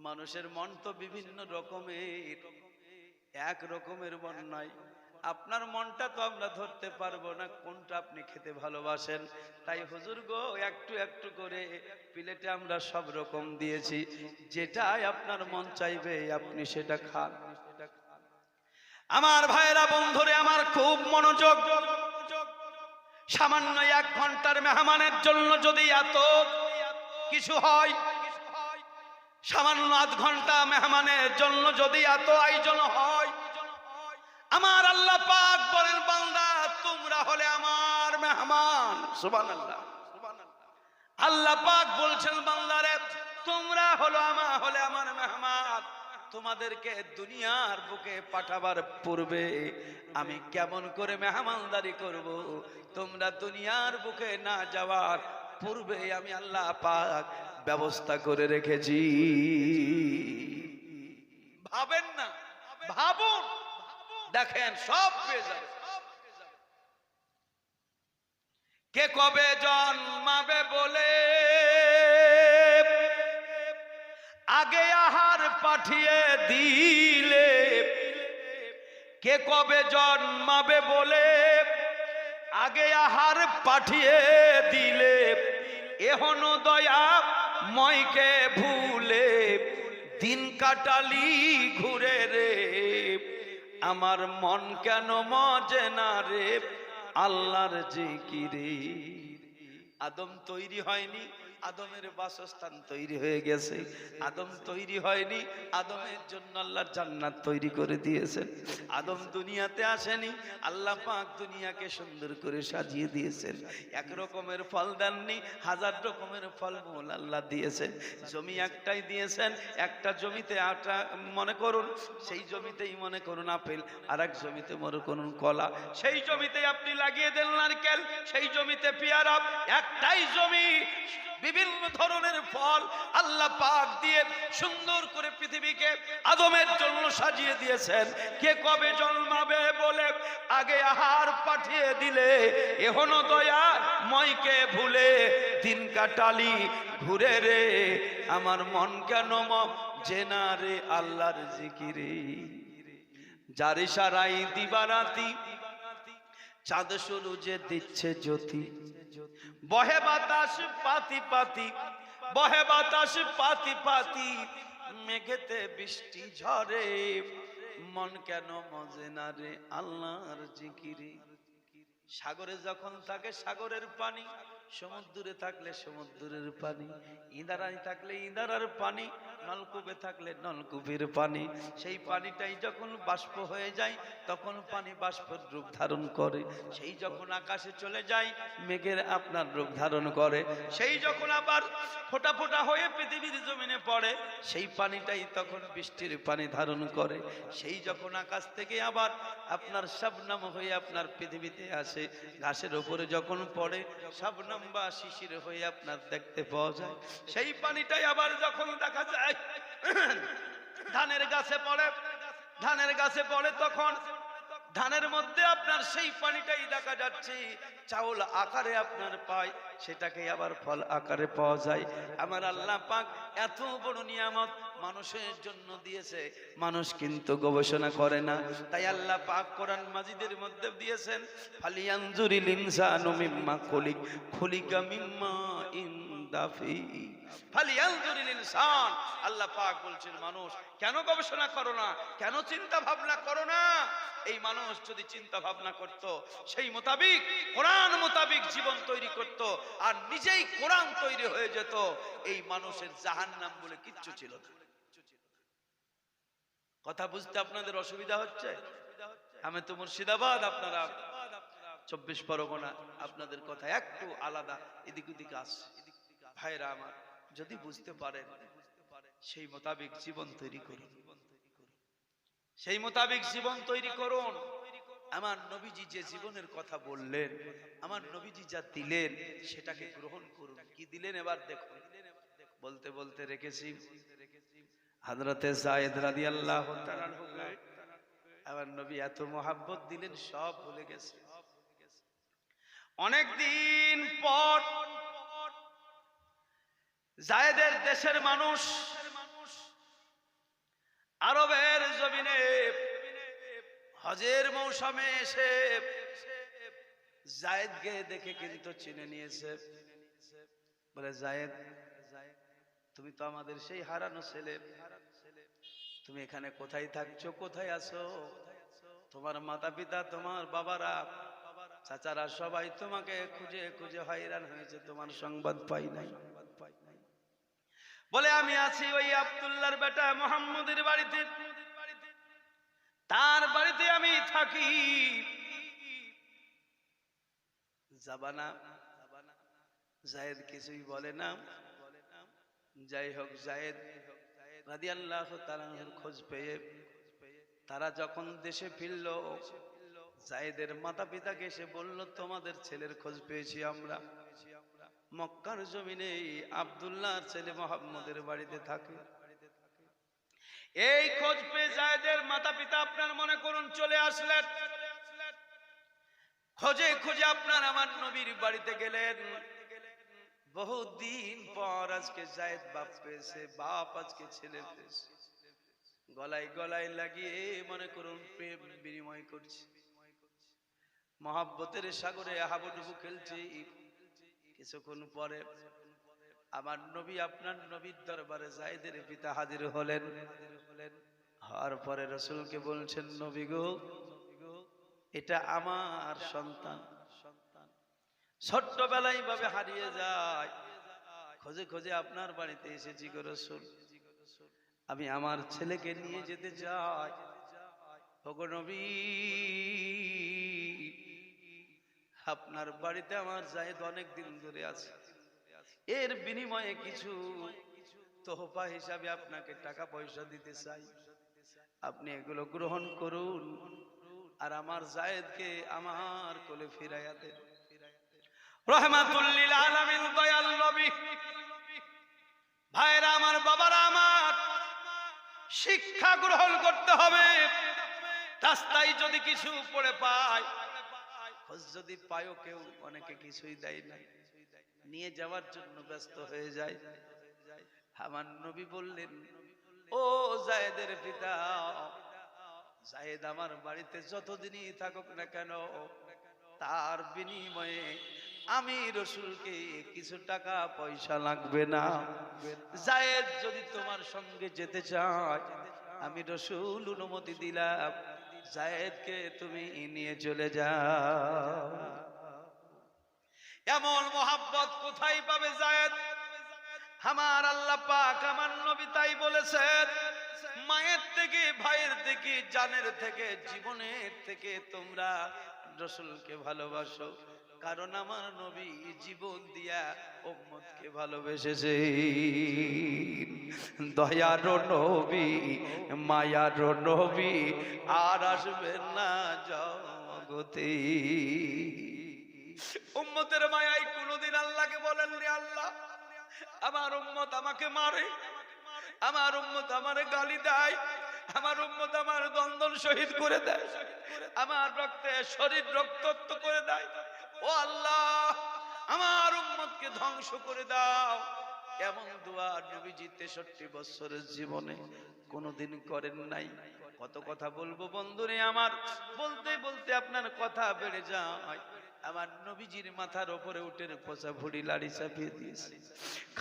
মানুষের মন তো বিভিন্ন রকমের, এক রকমের মন নাই। আপনার মনটা তো আমরা ধরতে পারবো না কোনটা আপনি খেতে ভালোবাসেন, তাই হুজুর গো একটু একটু করে প্লেটে আমরা সব রকম দিয়েছি, যেটাই আপনার মন চাইবে আপনি সেটা খান। আমার ভাইরা বন্ধুরে আমার খুব মনোযোগ, সামান্য 1 ঘন্টার মেহমানের জন্য যদি এত কিছু হয়, সামান্য 8 ঘন্টা মেহমানের জন্য যদি এত আয়োজন হয়, আমার আল্লাহ পাক বলেন, বান্দা তোমরা হলে আমার মেহমান। সুবহানাল্লাহ, আল্লাহ পাক বলছেন, বান্দারে তোমরা হলে আমার মেহমান। তোমাদেরকে দুনিয়ার বুকে পাঠাবার পূর্বে আমি কেমন করে মেহমানদারি করব, তোমরা দুনিয়ার বুকে না যাওয়ার পূর্বে আমি আল্লাহ পাক ব্যবস্থা করে রেখেছি। ভাবেন না, ভাবুন, দেখেন সব পেয়ে যাবে। কে কবে জন্মাবে বলে আগে আহার পাঠিয়ে দিলে, কে কবে জন্মাবে বলে আগে আহার পাঠিয়ে দিলে, এহনো দয়া ময়কে ভুলে দিন কাটালি ঘুরে রে, আমার মন কেন মজে না রে আল্লাহর জিকিরে। আদম তৈরি হয়নি, আদমের বাসস্থান তৈরি হয়ে গেছে। আদম তৈরি হয়নি, আদমের জন্য আল্লাহ জান্নাত তৈরি করে দিয়েছেন। আদম দুনিয়াতে আসেনি, আল্লাহ পাক দুনিয়াকে সুন্দর করে সাজিয়ে দিয়েছেন। এক রকমের ফল দেননি, 1000 রকমের ফলমূল আল্লাহ দিয়েছেন। জমি একটাই দিয়েছেন, একটা জমিতে আটা মনে করুন, সেই জমিতেই মনে করুন আপেল, আর এক জমিতে মনে করুন কলা, সেই জমিতে আপনি লাগিয়ে দেন নারকেল, সেই জমিতে পেয়ারা। একটাই জমি, বিভিন্ন ধরনের ফল আল্লাহ পাক দিয়ে সুন্দর করে পৃথিবীকে আদমের জন্য সাজিয়ে দিয়েছেন। কে কবে জন্মাবে বলে আগে আহার পাঠিয়ে দিলে, এহনো দয়া ময়কে ভুলে দিন কাটালি ঘুরে রে, আমার মন কেন জেনা রে আল্লাহর জিকিরে। যার ইশারায় দিবারাতি চাঁদ সূরজে দিচ্ছে জ্যোতি, বহে বাতাস পাতি পাতি, বহে বাতাস পাতি পাতি, মেঘেতে বৃষ্টি ঝরে, মন কেন মজে না রে আল্লাহর জিকিরে। সাগরে যখন থাকে সাগরের পানি, সমুদ্রে থাকলে সমুদ্রের পানি, ইঁদারায় থাকলে ইঁদারার পানি, নলকূপে থাকলে নলকূপের পানি, সেই পানিটাই যখন বাষ্প হয়ে যায় তখন পানি বাষ্পের রূপ ধারণ করে, সেই যখন আকাশে চলে যায় মেঘের আপনার রূপ ধারণ করে, সেই যখন আবার ফোঁটা ফোঁটা হয়ে পৃথিবীর জমিনে পড়ে সেই পানিটাই তখন বৃষ্টির পানি ধারণ করে, সেই যখন আকাশ থেকে আবার আপনার শাবনাম হয়ে আপনার পৃথিবীতে আসে, ঘাসের উপরে যখন পড়ে শাবনাম বা শিশির হয়ে আপনার দেখতে পাওয়া যায়, সেই পানিটাই আবার যখন দেখা যায় ধানের গাছে পড়ে, ধানের গাছে পড়ে তখন ধানের মধ্যে আপনার সেই পানিটাই দেখা যাচ্ছে চাউল আকারে আপনার পায়, সেটাকে আবার ফল আকারে পাওয়া যায়। আমার আল্লাহ পাক এত বড় নিয়ামত মানুষের জন্য দিয়েছে, মানুষ কিন্তু গবেষণা করে না, তাই আল্লাহ পাক কোরআন মাজিদের মধ্যে দিয়েছেন ফালিয়ানজুরিল ইনসানু মিম্মা খুলিক, খুলিকা মিম্মা ইনদাফি, ফালিয়ানজুরিল ইনসান। আল্লাহ পাক বলছেন মানুষ কেন গবেষণা করো না, কেন চিন্তা ভাবনা করো না? এই মানুষ যদি চিন্তা ভাবনা করত, সেই মোতাবিক কোরআন মোতাবিক জীবন তৈরি করত, আর নিজেই কোরআন তৈরি হয়ে যেত, এই মানুষের জাহান্নাম বলে কিচ্ছু ছিল না। কথা বুঝতে আপনাদের অসুবিধা হচ্ছে? আমি তো মুর্শিদাবাদ, আপনারা 24 পরগনা, আপনাদের কথা একটু আলাদা, এদিক ওদিক আসছে। ভাইরা আমার, যদি বুঝতে পারেন সেই মোতাবিক জীবন তৈরি করুন, সেই মোতাবিক জীবন তৈরি করুন। আমার নবীজি যে জীবনের কথা বললেন, আমার নবীজি যা দিলেন সেটাকে গ্রহণ করুন। কি দিলেন এবার দেখুন। বলতে বলতে রেখেছি হযরতে যায়েদ রাদিয়াল্লাহু তাআলা আনহু, আমার নবী এত মহাব্বত দিলেন সব ভুলে গেছে। অনেক দিন পর যায়েদের দেশের মানুষ আরবের জমিনে হজের মৌসুমে এসে যায়েদকে দেখে কিন্তু চিনে নিয়েছে। বলে যায়েদ, তুমি তো আমাদের সেই হারানো ছেলে, তুমি এখানে কোথায় থাকছো, কোথায় আছো? তোমার মাতা পিতা, তোমার বাবারা, চাচারা সবাই তোমাকে খুঁজে খুঁজে হয়রান হয়েছে, তোমার সংবাদ পাই নাই। বলে আমি আছি ওই আব্দুল্লাহর বেটা মুহাম্মদের বাড়িতে, তার বাড়িতে আমি থাকি। যাবানা? যায়েদ কিছুই বলে না। যাই হোক, যায়েদ রাদিয়াল্লাহু তাআলা আনহুর খোঁজ পেয়ে তারা যখন দেশে ফিরল, যায়েদের মাতা পিতাকে এসে বলল, তোমাদের ছেলের খোঁজ পেয়েছি আমরা, মক্কার জমিনে আব্দুল্লাহর ছেলে মুহাম্মদের বাড়িতে থাকে। এই খোঁজ পেয়ে যায়েদের মাতা পিতা আপনার মনে করুন চলে আসলেন, খোঁজে খুঁজে আপনার আমার নবীর বাড়িতে গেলেন। বহুদিন পর আজকে যায়েদ বাপ পেয়েছে, বাপ আজকে ছেলে পেয়েছে। গলায় গলায় লাগিয়ে মনে করুন প্রেম বিনিময় করছে, মহাব্বতের সাগরে হাবুডুবু খেলছে। কিছুক্ষণ পরে আমার নবী আপনার নবীর দরবারে যায়েদের পিতা হাজির হলেন। হওয়ার পরে রাসূলকে বলছেন, নবী গো, এটা আমার সন্তান, ছোট্টবেলায় ভাবে হারিয়ে যায়, খোঁজে খোঁজে আপনার বাড়িতে এসেছি গো রাসূল, আমি আমার ছেলেকে নিয়ে যেতে চাই। ওগো নবী, আপনার বাড়িতে আমার যায়েদ অনেক দিন ধরে আছে, এর বিনিময়ে কিছু তোহফা হিসাবে আপনাকে টাকা পয়সা দিতে চাই, আপনি এগুলো গ্রহণ করুন আর আমার যায়েদকে আমার কোলে ফিরাইয়া দেন। রহমাতুল লিল আলামিন দয়াল নবী। ভাইরা আমার, বাবারা আমার, শিক্ষা গ্রহণ করতে হবে। রাস্তায় যদি কিছু পড়ে পায়, খোঁজ যদি পায়ও কেউ, অনেকে কিছুই দেয় না, নিয়ে যাওয়ার জন্য ব্যস্ত হয়ে যায়। আমার নবী বললেন, ও যায়েদের পিতা, যায়েদ জায়েদ আমার বাড়িতে যতদিনই থাকুক না কেন, তার বিনিময়ে আমি রসুলকে কিছু টাকা পয়সা লাগবে না। জায়েদ যদি তোমার সঙ্গে যেতে চায়, আমি রসুল অনুমতি দিলাম, জায়েদকে তুমি নিয়ে চলে যাও। এমন মোহাব্বত কোথায় পাবে জায়েদ? আমার আল্লাহ পাক আমার নবী তাই বলেছেন, মায়ের থেকে, ভাইয়ের থেকে, জানের থেকে, জীবনের থেকে তোমরা রসুলকে ভালোবাসো, কারণ আমার নবী জীবন দিয়া উম্মতকে ভালোবেসেছে। দয়ার নবী, মায়ার নবী, আর আসবেন না জগতে। উম্মতের মায়ায় কোনদিন আল্লাহকে বলেননি, আল্লাহ আমার উম্মত আমাকে মারে, আমার উম্মত আমারে গালি দেয়, আমার উম্মত আমার দ্বন্দ্ব শহীদ করে দেয়, আমার রক্তে শরীর রক্তাক্ত করে দেয়। ও আল্লাহ, আমার উম্মতকে ধ্বংস করে দাও। এমন দোয়া নবীজি 63 বছরের জীবনে কোনোদিন করেন নাই। কত কথা বলবো বন্ধুরে আমার, বলতে বলতে আপনার কথা বেড়ে যায়। আমার নবীজির মাথার উপরে উঠে পোষা ভুড়ি লাড়ি চাপিয়ে দিয়েছে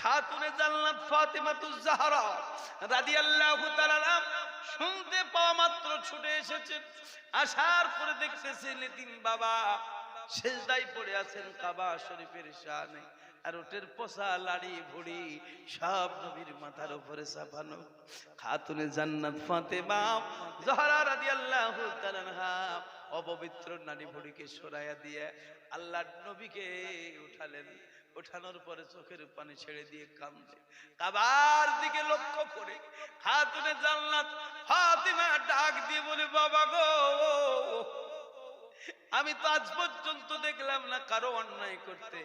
খাতুনে জান্নাত ফাতেমাতুজ জাহরা রাদিয়াল্লাহু তাআলা। শুনতে পাওয়া মাত্র ছুটে এসেছেন, আসার পরে দেখতেছেন এতিম বাবা সেজদায় পড়ে আছেন কাবা শরীফের সামনে, আর উটের পোষা লাড়ি ভুড়ি সব নবীর মাথার উপরে চাপানো। খাতুনে জান্নাত ফাতেমা জাহরা রাদিয়াল্লাহু তাআলা অপবিত্র নারী ভুড়িকে সরাইয়া দিয়ে আল্লাহর নবীকে উঠালেন। উঠানোর পরে চোখের পানি ছেড়ে দিয়ে কাঁদে, কাবার দিকে লক্ষ্য করে খাতুনে জান্নাত ফাতেমা ডাক দিয়ে বলে, বাবা গো, আমি তো আজ পর্যন্ত দেখলাম না কারো অন্যায় করতে,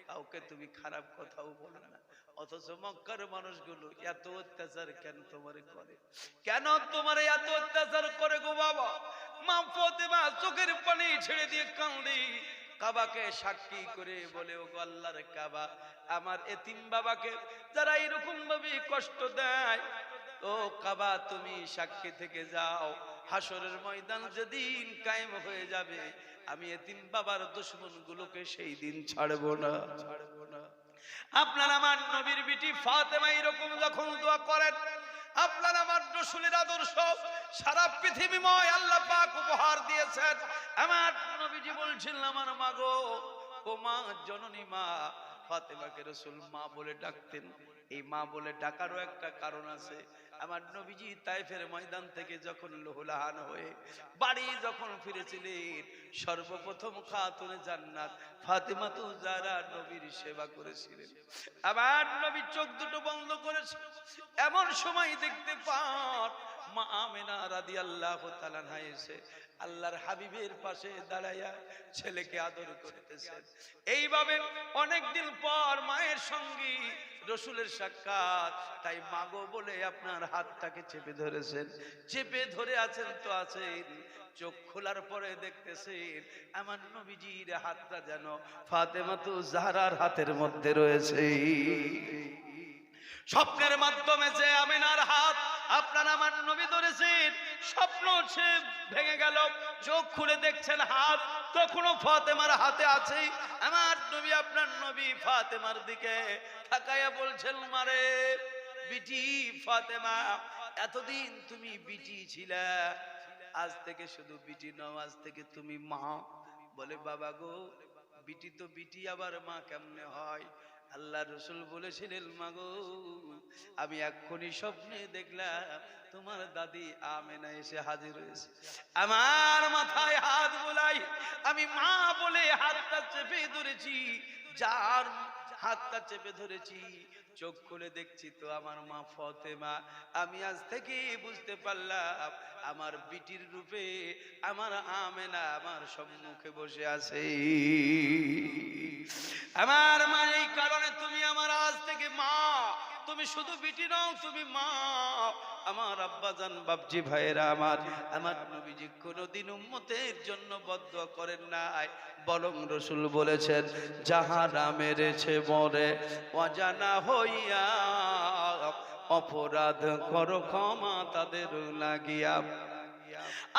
কাউকে তুমি খারাপ কথাও বলো না, অথচ মক্কার মানুষগুলো এত অত্যাচার কেন তোমারে করে? কেন তোমারে এত অত্যাচার করে গো বাবা? মা ফাতেমা চোখের পানি ছেড়ে দিয়ে কাঁদে, কাবাকে সাক্ষী করে বলে, ও আল্লাহর কাবা, আমার এতিম বাবাকে যারা এরকম ভাবে কষ্ট দেয়, ও কাবা তুমি সাক্ষী থেকে যাও, হাসরের ময়দান যেদিন কায়েম হয়ে যাবে, আমি এতিম বাবার দুশমন গুলোকে সেই দিন ছাড়বো না। আপনার আমার নবীর বিটি ফাতেমা এরকম যখন দোয়া করেন, আপনার আমার রাসূলের আদর্শ সারা পৃথিবীময় আল্লাহ পাক উপহার দিয়েছেন। আমার নবীজি বলছেন, আমার মা গো, ও মা, জননী মা। ফাতেমাকে রাসূল মা বলে ডাকতেন। এই মা বলে ডাকারও একটা কারণ আছে। আমার নবীজি তায়েফের ময়দান থেকে যখন লহুলাহান হয়ে বাড়ি যখন ফিরেছিলেন, সর্বপ্রথম খাতুনে জান্নাত ফাতেমাতুজ জাহরা নবীর সেবা করেছিলেন। আমার নবী চোখ দুটো বন্ধ করেছিল, এমন সময় দেখতে পান মা আমেনা রাদিয়াল্লাহু তাআলা এসে আল্লাহর হাবিবের পাশে দাঁড়ায়া ছেলেকে আদর করতেছেন। এইভাবে অনেকদিন পর মায়ের সঙ্গে রসুলের সাক্ষাৎ, তাই মাগো বলে আপনার হাতটাকে চেপে ধরেছেন। চেপে ধরে আছেন তো আছেন, চোখ খোলার পরে দেখতেছেন আমার নবীজির হাতটা যেন ফাতেমাতুজ জাহরার হাতের মধ্যে রয়েছে। স্বপ্নের মাধ্যমে যে আমিনার হাত আপনার আমার নবী ধরেছেন, স্বপ্ন সে ভেঙে গেল, চোখ খুলে দেখছেন হাত তখনও ফাতেমার হাতে আছে। আমার নবী আপনার নবী ফাতেমার দিকে তাকায়া বলছেন, মারে বিটি ফাতেমা, এতদিন তুমি বিটি ছিলা, আজ থেকে শুধু বিটি নও, আজ থেকে তুমি মা। বলে, বাবা গো, বিটি তো বিটি, আবার মা কেমনে হয়? আল্লাহ রসুল বলেছিলেন, মাগো, আমি এক্ষুনি স্বপ্নে দেখলাম তোমার দাদি আমেনা এসে হাজির হয়েছে। আমার মাথায় হাত বুলাই, আমি মা বলে হাতটা চেপে ধরেছি, যার হাতটা চেপে ধরেছি চোখ খুলে দেখছি তো আমার মা ফাতেমা। আমি আজ থেকে বুঝতে পারলাম আমার বিটির রূপে আমার আমেনা আমার সম্মুখে বসে আছে। আমার মা, এই কারণে তুমি আমার আজ থেকে মা, তুমি শুধু বিটি নও, তুমি মা। আমার আব্বাজান বাপজি ভাইয়েরা আমার নবীজি কোনদিন উম্মতের জন্য বদদুয়া করেন নাই, বরং রাসূল বলেছেন, যাহারা মেরেছে মরে অজানা হইয়া, অপরাধ করো ক্ষমা তাদের লাগিয়া।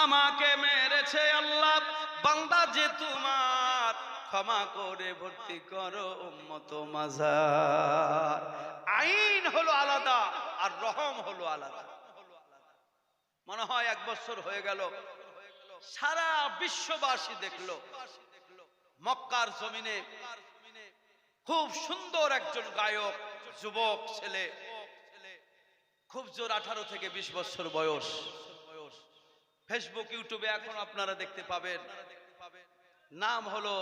আমাকে মেরেছে আল্লাহ, বান্দা যে তোমার, ক্ষমা করে ভর্তি করো উম্মত মাজার। আইন হলো আলাদা আর রহম হলো আলাদা। মনে হয় 1 বছর হয়ে গেল, সারা বিশ্ববাসী দেখলো মক্কার জমিনে খুব সুন্দর একজন গায়ক, যুবক ছেলে, খুব জোর 18 থেকে 20 বছর বয়স। ফেসবুক, ইউটিউবে এখন আপনারা দেখতে পাবেন। নাম হলো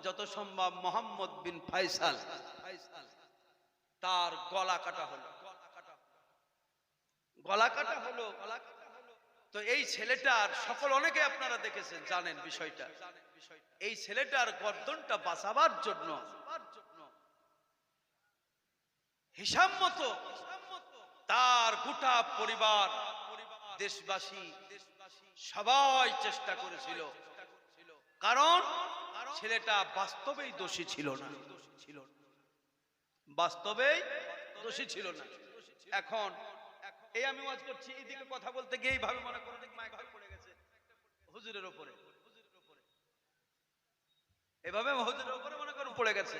যত সম্ভব মোহাম্মদ বিন ফাইসাল। তার গলা কাটা হলো, গলা কাটা হলো। তো এই ছেলেটার সকল, অনেকে আপনারা দেখেছেন, জানেন বিষয়টা। এই ছেলেটার গর্দনটা বাঁচাবার জন্য হিসাব মতো তার গোটা পরিবার, দেশবাসী সবাই চেষ্টা করেছিল, কারণ ছেলেটা বাস্তবেই দোষী ছিল না, বাস্তবেই দোষী ছিল না। এখন এই আমি ওয়াজ করছি, এদিকে কথা বলতে গিয়ে এইভাবে মনে করেন মাইক পড়ে গেছে হুজুরের উপরে, এভাবে হুজুরের উপরে মনে করুন পড়ে গেছে।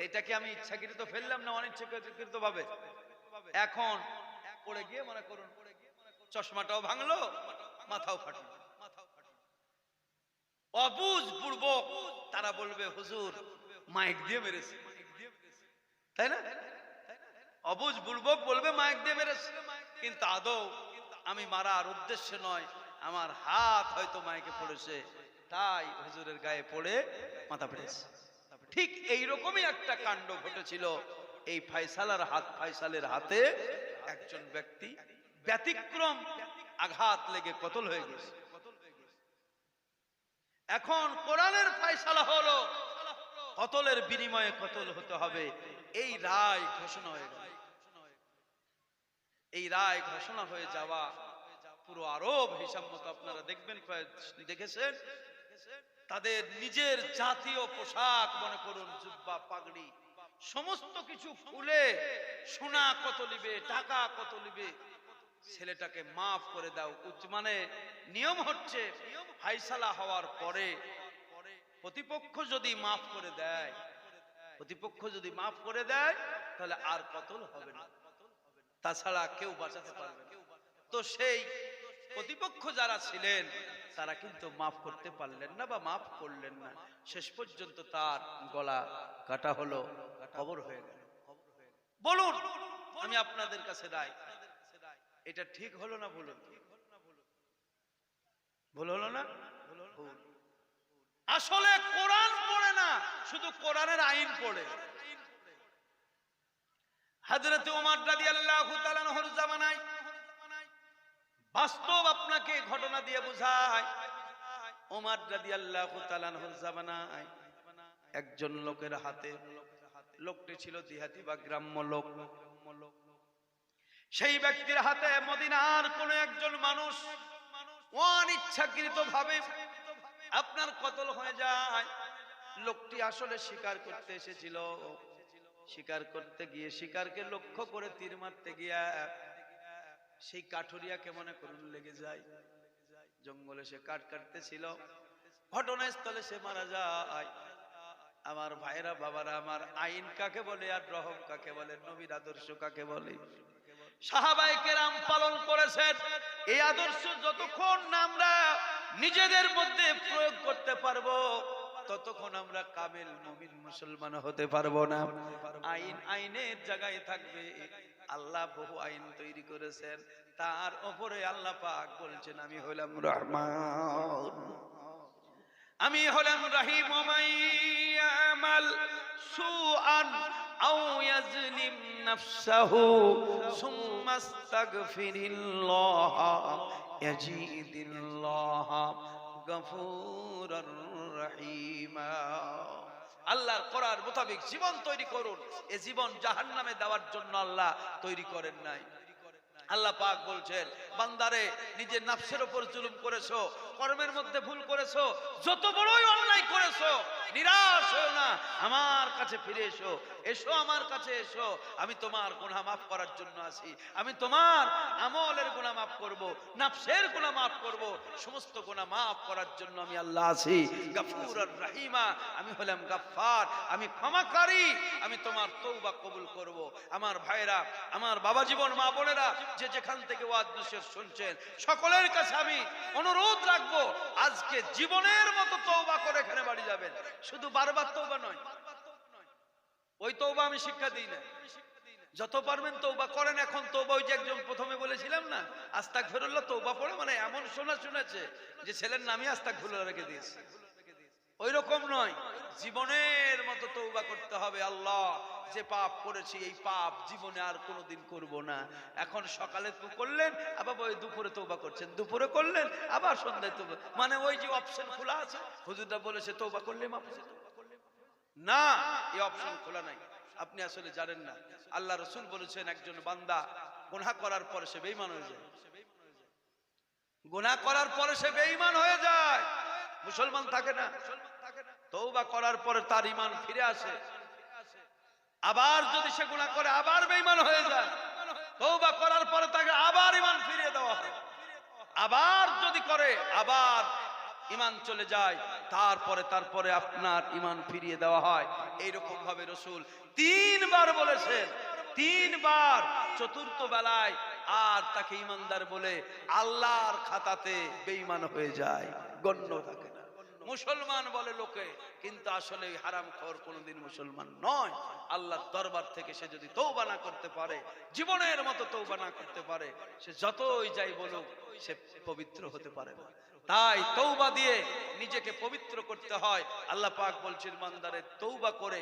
এটা কি আমি ইচ্ছাকৃত ফেললাম না অনিচ্ছাকৃত ভাবে? এখন পড়ে গিয়ে মনে করুন চশমাটাও ভাঙলো, মাথাও ফাটলো। অবুঝ বুড়বক তারা বলবে হুজুর মাইক দিয়ে মেরেছে, তাই না? অবুঝ বুড়বক বলবে মাইক দিয়ে মেরেছে, কিন্তু আদৌ আমি মারার উদ্দেশ্য নয়, আমার হাত হয়তো মাইকে পড়েছে, তাই হুজুরের গায়ে পড়ে মাথা পেরেছে। ঠিক এইরকমই একটা কাণ্ড ঘটেছিল এই ফাইসালের হাতে। একজন ব্যক্তি ব্যতিক্রম আঘাত লেগে কতল হয়ে গেছে। এখন কোরআনের ফায়সালা হলো কতলের বিনিময়ে কতল হতে হবে, এই রায় ঘোষণা হয়ে গেল। এই রায় ঘোষণা হয়ে যাওয়া পুরো আরব হিসাব মতো আপনারা দেখেছেন, তাদের নিজের জাতীয় পোশাক মনে করুন জুব্বা পাগড়ি সমস্ত কিছু খুলে, সোনা কত নিবে, টাকা কত নিবে, ছেলেটাকে মাফ করে দাও। মানে নিয়ম হচ্ছে ফায়সালা হওয়ার পরে প্রতিপক্ষ যদি মাফ করে দেয়, তাহলে আর কতল হবে না, তাছাড়া কেউ বাঁচাতে পারবে না। তো সেই প্রতিপক্ষ যারা ছিলেন তারা কিন্তু মাফ করতে পারলেন না বা মাফ করলেন না। শেষ পর্যন্ত তার গলা কাটা হলো, কবর হয়ে গেল। বলুন, আমি আপনাদের কাছে রায়, এটা ঠিক হলো না ভুল? ভুল হলো না? ভুল। আসলে কোরআন পড়ে না, শুধু কোরআনের আইন পড়ে। হযরত ওমর রাদিয়াল্লাহু তাআলা আনহুর জামানায়, বাস্তব আপনাকে ঘটনা দিয়ে বোঝায়, ওমর রাদিয়াল্লাহু তাআলা আনহুর জামানায় একজন লোকের হাতে, লোকটি ছিল দিহাতি বা গ্রাম্য লোক, সেই ব্যক্তির হাতে মদিনার কোন একজন মানুষ অনিচ্ছাকৃত ভাবে আপনার কতল হয়ে যায়। লোকটি আসলে শিকার করতে এসেছিল, শিকার করতে গিয়ে শিকারকে লক্ষ্য করে তীর মারতে গিয়া সেই কাঠুরিয়াকে মনে করুন লেগে যায়। জঙ্গলে সে কাঠ কাটতেছিল, ঘটনাস্থলে সে মারা যায়। আমার ভাইরা বাবারা আমার, আইন কাকে বলে আর রহম কাকে বলে, নবীর আদর্শ কাকে বলে, সাহাবায়ে কেরাম পালন করেছেন। এই আদর্শ যতক্ষণ না আমরা নিজেদের মধ্যে প্রয়োগ করতে পারবো, ততক্ষণ আমরা কামেল মুমিন মুসলমান হতে পারবো না। আইন আইনের জায়গায় থাকবে। আল্লাহ বহু আইন তৈরি করেছেন, তার উপরে আল্লাহ পাক বলছেন আমি হলাম রহমান, আমি হলাম রহিম। ওমাইয়ামাল সুআন আও ইয়াজলিম নাফসাহু সুম্মা আস্তাগফিরিল্লাহ ইয়াজিদিল্লাহ গফুরুর রহিমা। আল্লাহর কোরআন মোতাবেক জীবন তৈরি করুন। এই জীবন জাহান্নামে দেওয়ার জন্য আল্লাহ তৈরি করেন নাই। আল্লাহ পাক বলছেন বান্দারে নিজের নাফসের উপর জুলুম করেছো, কর্মের মধ্যে ভুল করেছো, যত বড়ই অন্যায় করেছো, নিরাশ হও না, আমার কাছে ফিরে এসো, এসো আমার কাছে এসো, আমি তোমার গুনাহ মাফ করার জন্য আছি, আমি তোমার আমলের গুনাহ মাফ করব, নাফসের গুনাহ মাফ করব, সমস্ত গুনাহ মাফ করার জন্য আমি আল্লাহ আছি। গফুর আর রহিমা, আমি হলাম গফফার, আমি ক্ষমাকারী, আমি তোমার তওবা কবুল করব। আমার ভাইরা, আমার বাবা জীবন, মা বোনেরা, যে যেখান থেকে ওয়াজ নসিহত শুনছেন, সকলের কাছে আমি অনুরোধ রাখবো, আজকে জীবনের মতো তওবা করে এখানে বাড়ি যাবেন। শুধু বারবার তওবা নয়, ওই তওবা আমি শিক্ষা দিই না, যত পারবেন তওবা করেন। এখন তওবা ওই যে একজন প্রথমে বলেছিলাম না, আস্তাগফিরুল্লাহ তওবা পড়ে, মানে এমন শুনেছে যে ছেলের নামই আস্তাগফিরুল্লাহ রেখে দিয়েছে, ওই রকম নয়, জীবনের মতো তওবা করতে হবে। আল্লাহ, যে পাপ করেছি এই পাপ জীবনে আর কোনোদিন করব না। এখন সকালে তো করলেন, আবার ওই দুপুরে তওবা করছেন, দুপুরে করলেন, আবার সন্ধ্যায় তওবা, মানে ওই যে অপশন খোলা আছে, হুজুরটা বলেছে তওবা করলে মাফ হয়ে যাবে। না, এই অপশন খোলা নাই, আপনি আসলে জানেন না। আল্লাহ রাসূল বলেছেন, একজন বান্দা গুনাহ করার পরে সে বেঈমান হয়ে যায়, গুনাহ করার পরে সে বেঈমান হয়ে যায়, মুসলমান থাকে না। তওবা করার পরে তার ঈমান ফিরে আসে, আবার যদি সে গুনাহ করে আবার বেঈমান হয়ে যায়, তওবা করার পরে তাকে আবার ঈমান ফিরিয়ে দেওয়া হয়, আবার যদি করে আবার ঈমান চলে যায়, তারপরে আপনার ঈমান ফিরিয়ে দেওয়া হয়। এইরকম ভাবে রাসূল তিনবার বলেছেন, তিনবার, চতুর্থ বেলায় আর তাকে ঈমানদার বলে আল্লাহর খাতাতে বেঈমান হয়ে যায়, গণ্য থাকে না। মুসলমান বলে লোকে, কিন্তু আসলে হারামখোর কোনোদিন মুসলমান নয়। আল্লাহর দরবার থেকে সে যদি তওবা না করতে পারে, জীবনের মতো তওবা না করতে পারে, সে যতই যাই বলুক, সে পবিত্র হতে পারে না। তাই তওবা দিয়ে নিজেকে পবিত্র করতে হয়। আল্লাহ পাক বলছেন, বান্দারে তওবা করে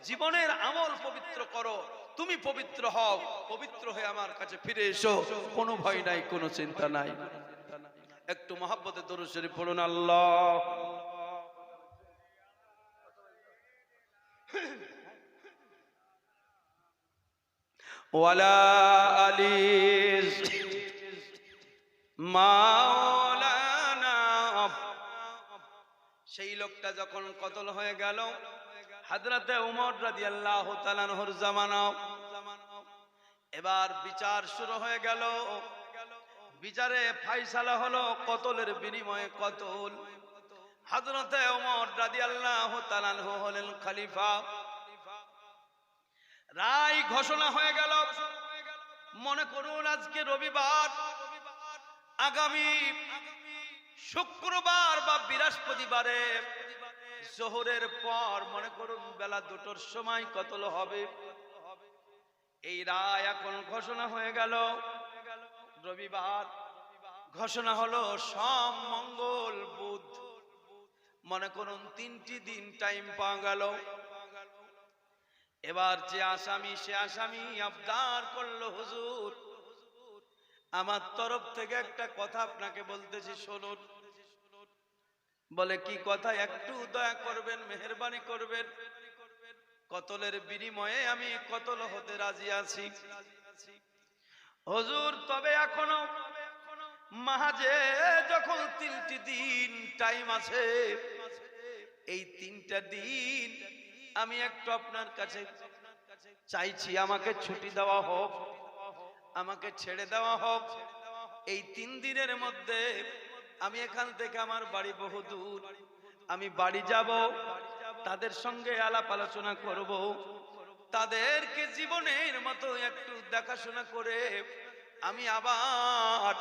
জীবনের আমল পবিত্র করো, তুমি পবিত্র হও, পবিত্র হয়ে আমার কাছে ফিরে এসো, কোনো ভয় নাই, কোনো চিন্তা নাই। একটু মহব্বতে দরুদ শরীফ পড়ুন। আল্লাহ ওয়ালা আলিস মাওলানা। সেই লোকটা যখন কতল হয়ে গেল, হযরতে ওমর রাদিয়াল্লাহু তাআলা আনহুর জামানা, এবার বিচার শুরু হয়ে গেল। বিচারে ফয়সালা হলো কতলের বিনিময়ে কতল। হযরতে ওমর রাদিয়াল্লাহু তাআলা আনহু হলেন খলিফা। রায় ঘোষণা হয়ে গেল। মনে করুন আজকে রবিবার, আগামী শুক্রবার বা বৃহস্পতিবারে জোহরের পর মনে করুন বেলা 2টার সময় কতল হবে। এই রায় এখন ঘোষণা হয়ে গেল। রবিবার ঘোষণা হলো, সোম, মঙ্গল, বুধ, মনে করুন 3টি দিন টাইম পাওয়া গেল। এবার যে আসামি, সে আসামি আবদার করলো, হুজুর আমার তরফ থেকে একটা কথা আপনাকে বলতেছি, শুনুন। বলে কি কথা? একটু দয়া করবেন, মেহেরবানি করবেন, কতলের বিনিময়ে আমি কতল হতে রাজি আছি। হুজুর তবে এখনো মাঝে যখন 3টি দিন টাইম আছে, এই 3টা দিন আমি একটু আপনার কাছে চাইছি, আমাকে ছুটি দেওয়া হোক, আমাকে ছেড়ে দেওয়া হোক। এই 3 দিনের মধ্যে আমি এখান থেকে, আমার বাড়ি বহু দূর, আমি বাড়ি যাব, তাদের সঙ্গে আলাপ আলোচনা করব, তাদেরকে জীবনের মতো একটু দেখাশোনা করে আমি আবার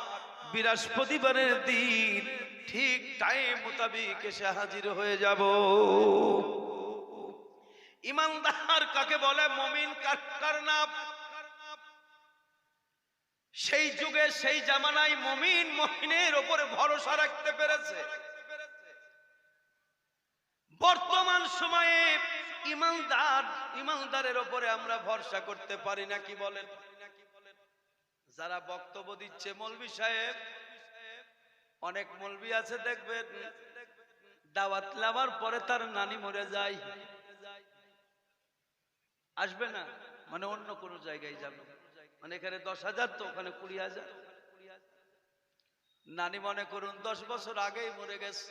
বৃহস্পতিবারের দিন ঠিক টাইম মোতাবেক এসে হাজির হয়ে যাব। ইমানদার কাকে বলে? মুমিন কার নাম? সেই যুগে, সেই জামানায় মুমিন মুমিনের উপরে ভরসা রাখতে পেরেছে। বর্তমান সময়ে ইমানদারের উপরে আমরা ভরসা করতে পারি না, কি বলেন? যারা বক্তব্য দিচ্ছে, মৌলভী সাহেব, অনেক মৌলভী আছে দেখবেন দাওয়াত নেওয়ার পরে তার নানি মরে যায়, আসবে না, মানে অন্য কোন জায়গায় যাবে, মানে এখানে 10,000 তো ওখানে 20,000। নানি মনে করুন 10 বছর আগেই মরে গেছে,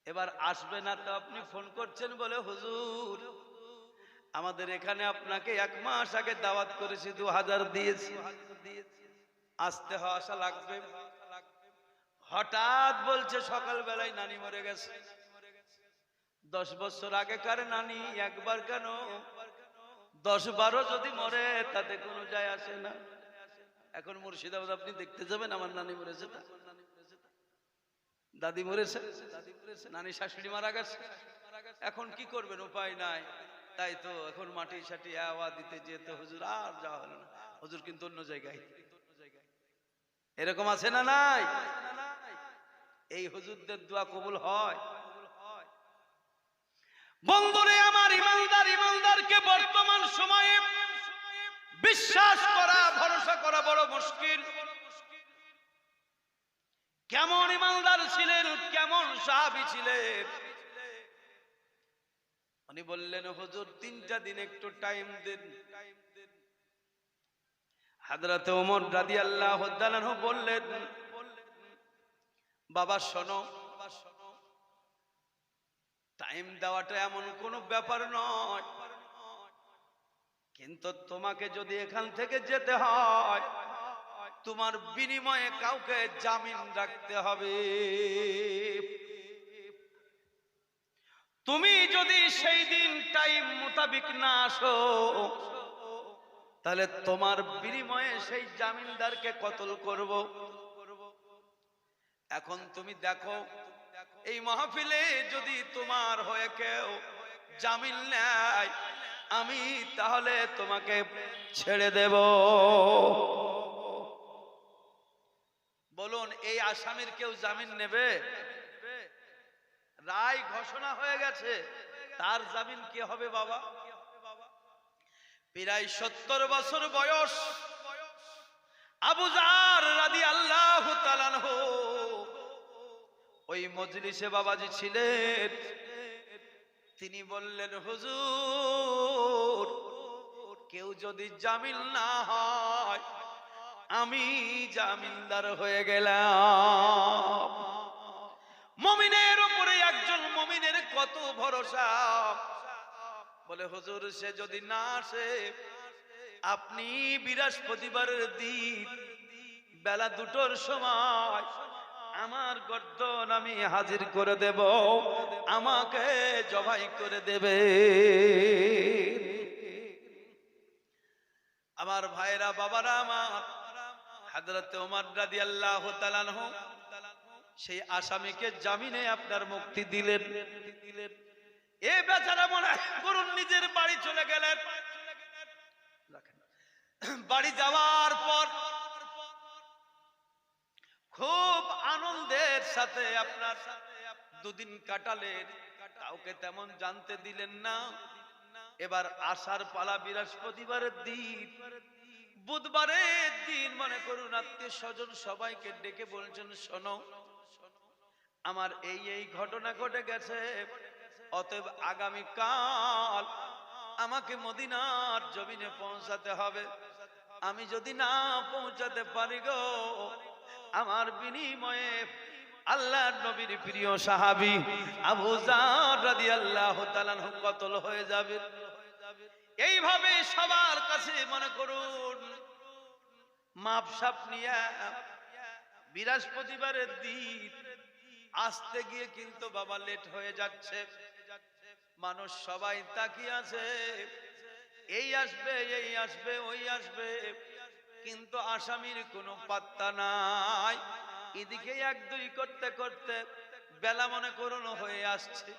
এবার আসবে না, তো আপনি ফোন করছেন বলে হুজুর আমাদের এখানে আপনাকে 1 মাস আগে দাওয়াত করেছি, 2000 দিয়েছি, আসতে আসা লাগবে। হঠাৎ বলছে সকাল বেলায় নানি মরে গেছে। 10 বছর আগেকার নানি একবার কেন 10-12 যদি মরে তাতে কোনো যায় আসে না। এখন মুর্শিদাবাদ আপনি দেখতে যাবেন, আমার নানি মরেছে, দাদি মরেছে, নানি শাশুড়ি মারা গেছে, এখন কি করবেন, উপায় নাই। তাই তো এখন মাটি সাটি আওয়া দিতে যেতে হুজুর আর যাওয়া হলো না, হুজুর কিন্তু অন্য জায়গায়। এরকম আছে না নাই? এই হুজুরদের দোয়া কবুল হয়। বন্ধুরে আমার, ইমানদারকে বর্তমান সময়ে বিশ্বাস করা, ভরসা করা বড় মুশকিল। কেমন ইমানদার ছিলেন, কেমন সাহাবী ছিলেন। উনি বললেন হুজুর 3টা দিন একটু টাইম দেন। হযরত ওমর রাদিয়াল্লাহু তাআলা আনহু বললেন, বাবা শোনো, টাইম দেওয়াটা এমন কোনো ব্যাপার নয়, কিন্তু তোমাকে যদি এখান থেকে যেতে হয় তোমার বিনিময়ে কাউকে জামিন রাখতে হবে। তুমি যদি সেই দিন টাইম মোতাবেক না আসো তাহলে তোমার বিনিময়ে সেই জামিনদারকে কতল করব। এখন তুমি দেখো এই মাহফিলে যদি তোমার হয়ে কেউ জামিন নেয় আমি তাহলে তোমাকে ছেড়ে দেব। বলুন এই আসামির কেউ জামিন নেবে? রায় ঘোষণা হয়ে গেছে, তার জামিন কি হবে বাবা? প্রায় 70 বছর বয়স আবু যার রাদিয়াল্লাহু তাআলা আনহু ওই মজলিসে বাবাজি ছিলেন। তিনি বললেন হুজুর কেউ যদি জামিন না হয় আমি জামিনদার হয়ে গেলাম। মুমিনের উপরে একজন মুমিনের কত ভরসা। বলে হুজুর সে যদি না আসে আপনি বৃহস্পতিবারের দিন বেলা 2টোর সময় আমার গর্দন আমি হাজির করে দেব, আমাকে জবাই করে দেবে। আমার ভাইরা বাবারা আমার, হযরত ওমর রাদিয়াল্লাহু তাআলা আনহু সেই আসামিকে জামিনে আপনার মুক্তি দিলেন। এ বেচারা মনে করুন নিজের বাড়ি চলে গেলেন। বাড়ি যাওয়ার পর খুব আনন্দের সাথে আপনার 2 দিন কাটালেন, কাউকে তেমন জানতে দিলেন না। এবার আসার পালা বৃহস্পতিবারের দিন। বুধবারের দিন মনে করুন আত্মীয় স্বজন সবাইকে ডেকে বলছেন শোনো আমার এই এই ঘটনা ঘটে গেছে, অতএব আগামীকাল আমাকে মদিনার জমিনে পৌঁছাতে হবে। আমি যদি না পৌঁছাতে পারি গো আমার বিনিময়ে আল্লাহর নবীর প্রিয় সাহাবী আবু যার রাদিয়াল্লাহু তাআলা আনহু কতল হয়ে যাবে। এইভাবে সবার কাছে মনে করুন মাপসাপ নিয়ে বৃহস্পতিবারের দিন আসতে গিয়ে কিন্তু বাবা লেট হয়ে যাচ্ছে। মানুষ সবাই তাকিয়ে আছে, এই আসবে এই আসবে ওই আসবে, কিন্তু আসামির কোনো পাত্তা নাই। এদিকে 1-2 করতে করতে বেলা মনে করুন হয়ে আসছে।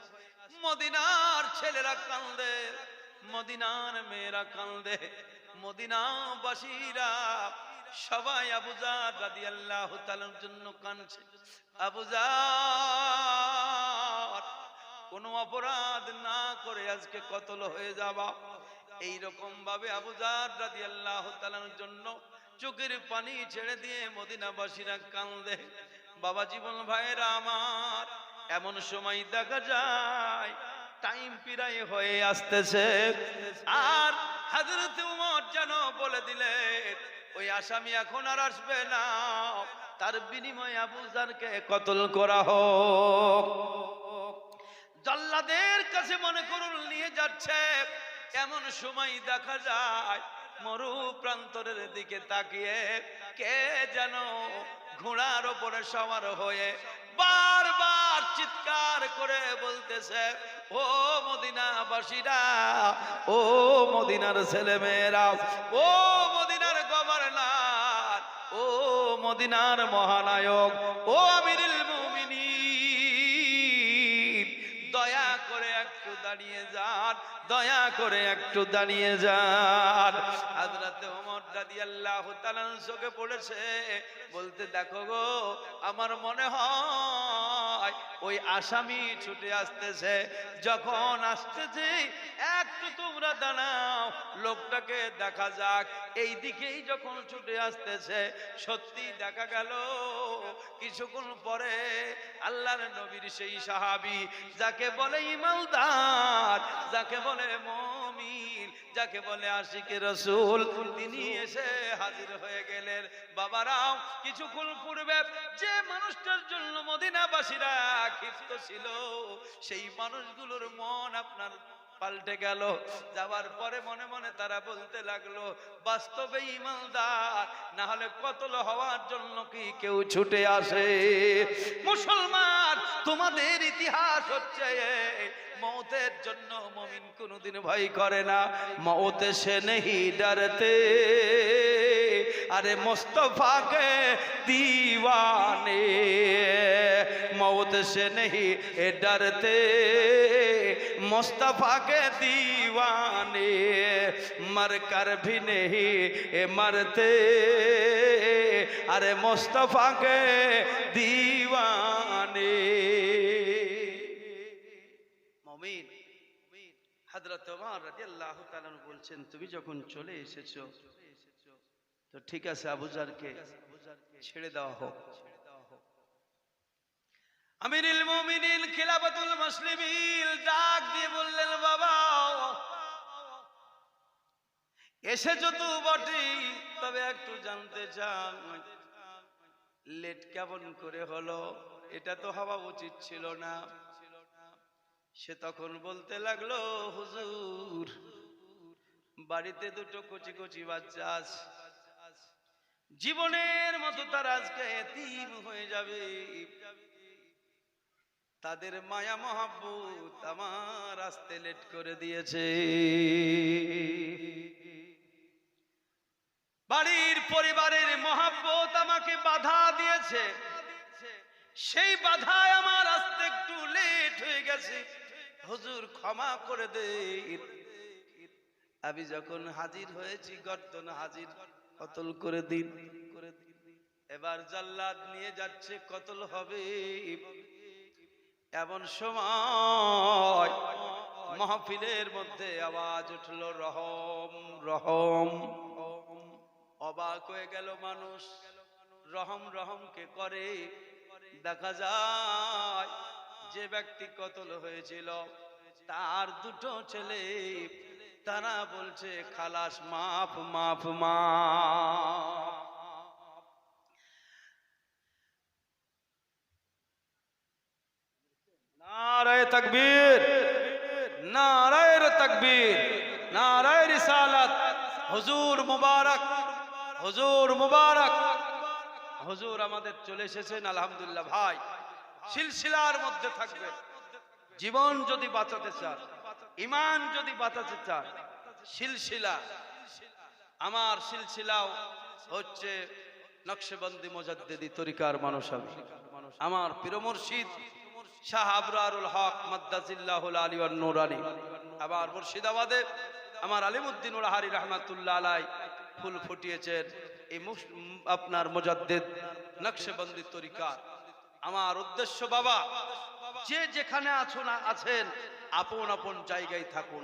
মদিনার ছেলেরা কান্দে, মদিনার মেয়েরা কান্দে, মদিনাবাসীরা সবাই আবু যার রাদিয়াল্লাহু তাআলার জন্য কাঁদছে। আবু যার কোনো অপরাধ না করে আজকে কতল হয়ে যাবা। এইরকম ভাবে আবু যার রাদিয়াল্লাহু তাআলার জন্য চোখের পানি ছেড়ে দিয়ে মদিনাবাসীরা কান্দে। বাবা জীবন ভাইরা আমার, এমন সময় দেখা যায় টাইম প্রায় হয়ে আসতেছে আর হযরত ওমর যেন বলে দিলেন ওই আসামি এখন আর আসবে না, তার বিনিময়ে আবু জারকে কতল করা হোক। জল্লাদের কাছে মনে করুন নিয়ে যাচ্ছে, এমন সময় দেখা যায় মরু প্রান্তরের দিকে তাকিয়ে কে যেন ঘোড়ার উপরে সওয়ার হয়ে বারবার চিৎকার করে বলতেছে, ও মদিনাবাসীরা, ও মদিনার ছেলেমেয়েরা, ও মদিনার গভর্নর, ও মদিনার মহানায়ক, ও আমিরুল মুমিনিন, দয়া করে একটু দাঁড়িয়ে যান, দয়া করে একটু দাঁড়িয়ে যান। হযরত ওমর রাদিয়াল্লাহু তাআলা চোখে পড়েছে, বলতে দেখো গো, আমার মনে হয় ওই আসামি ছুটে আসতেছে, যখন আসতেছে একটু তোমরা দাঁড়াও, লোকটাকে দেখা যাক। এই দিকেই যখন ছুটে আসতেছে, সত্যি দেখা গেল কিছুক্ষণ পরে আল্লাহর নবীর সেই সাহাবী, যাকে বলে ইমানদার, যাকে বলে মুমিন, যাকে বলে আশিকে রাসূল, তিনি এসে হাজির হয়ে গেলেন। বাবারাও, কিছুক্ষণ পূর্বে যে মানুষটার জন্য মদিনাবাসীরা ক্ষিপ্ত ছিল, সেই মানুষগুলোর মন আপনার পাল্টে গেল। যাওয়ার পরে মনে মনে তারা বলতে লাগলো, বাস্তবে ইমানদার না হলে কতল হওয়ার জন্য কি কেউ ছুটে আসে? মুসলমান, তোমাদের ইতিহাস হচ্ছে মৌতের জন্য মুমিন কোনদিন ভয় করে না। মৌত সে নেহি ডরতে, আরে মুস্তফা কে दीवाने, मौत से नहीं डरते, मुस्तफा के दीवाने, मर कर भी नहीं मरते, अरे मुस्तफा के दीवाने। মুমিন হযরত ওমর রাদিয়াল্লাহু তাআলা বলছেন, তুমি যখন চলে এসেছো তো ঠিক আছে, আবু জারকে ছেড়ে দেওয়া হোক। আমিরুল মুমিনিন খিলাফাতুল মুসলিমিন ডাক দিয়ে বললেন, বাবা এসেছো তো বটেই, তবে একটু জানতে চান লেট কেমন করে হলো? এটা তো হওয়া উচিত ছিল না। সে তখন বলতে লাগলো, হুজুর বাড়িতে দুটো কচি কচি বাচ্চা আছে, জীবনের মতো তারা আজকে এতিম হয়ে যাবে, তাদের মায়া মহব্বত আমার আসতে লেট করে দিয়েছে। বাড়ির পরিবারের মহব্বত আমাকে বাধা দিয়েছে, সেই বাধায় আমার আসতে একটু লেট হয়ে গেছে, হুজুর ক্ষমা করে দেন। আমি যখন হাজির হয়েছি গর্দন হাজির, কতল করে দিন। এবার জাল্লাদ নিয়ে যাচ্ছে, কতল হবে। এমন সময় মাহফিলের মধ্যে আওয়াজ উঠলো, রহম রহম। অবাক হয়ে গেল মানুষ, রহম রহম কে করে? দেখা যায় যে ব্যক্তি কতল হয়েছিল তার দুটো ছেলে, তারা বলছে খালাস, মাফ মাফ মাফ। নারায়ে তাকবীর, নারায়ে তাকবীর, নারায়ে রিসালাত। হুজুর মুবারক, হুজুর মুবারক। হুজুর আমাদের চলে এসেছেন, আলহামদুলিল্লাহ। ভাই সিলসিলার মধ্যে থাকবে। জীবন যদি বাঁচাতে চান, ঈমান যদি বাঁচাতে চান, সিলসিলা, আমার সিলসিলাও হচ্ছে নকশবন্দি মুজাদ্দিদি তরিকার মানুষ। আমি আমার প্রিয় মুর্শিদ শাহ আবরারুল হক মাদ্দাজিল্লাহুল আলী ওয়ান নূরানী, আবার মুর্শিদাবাদে আমার আলিমউদ্দিন উলাহারি রাহমাতুল্লাহ আলাই ফুল ফুটিয়েছেন এই আপনার মুজাদ্দিদ নকশবন্দি তরিকা। আমার উদ্দেশ্য, বাবা যে যেখানে আছেন আপন আপন জায়গায় থাকুন।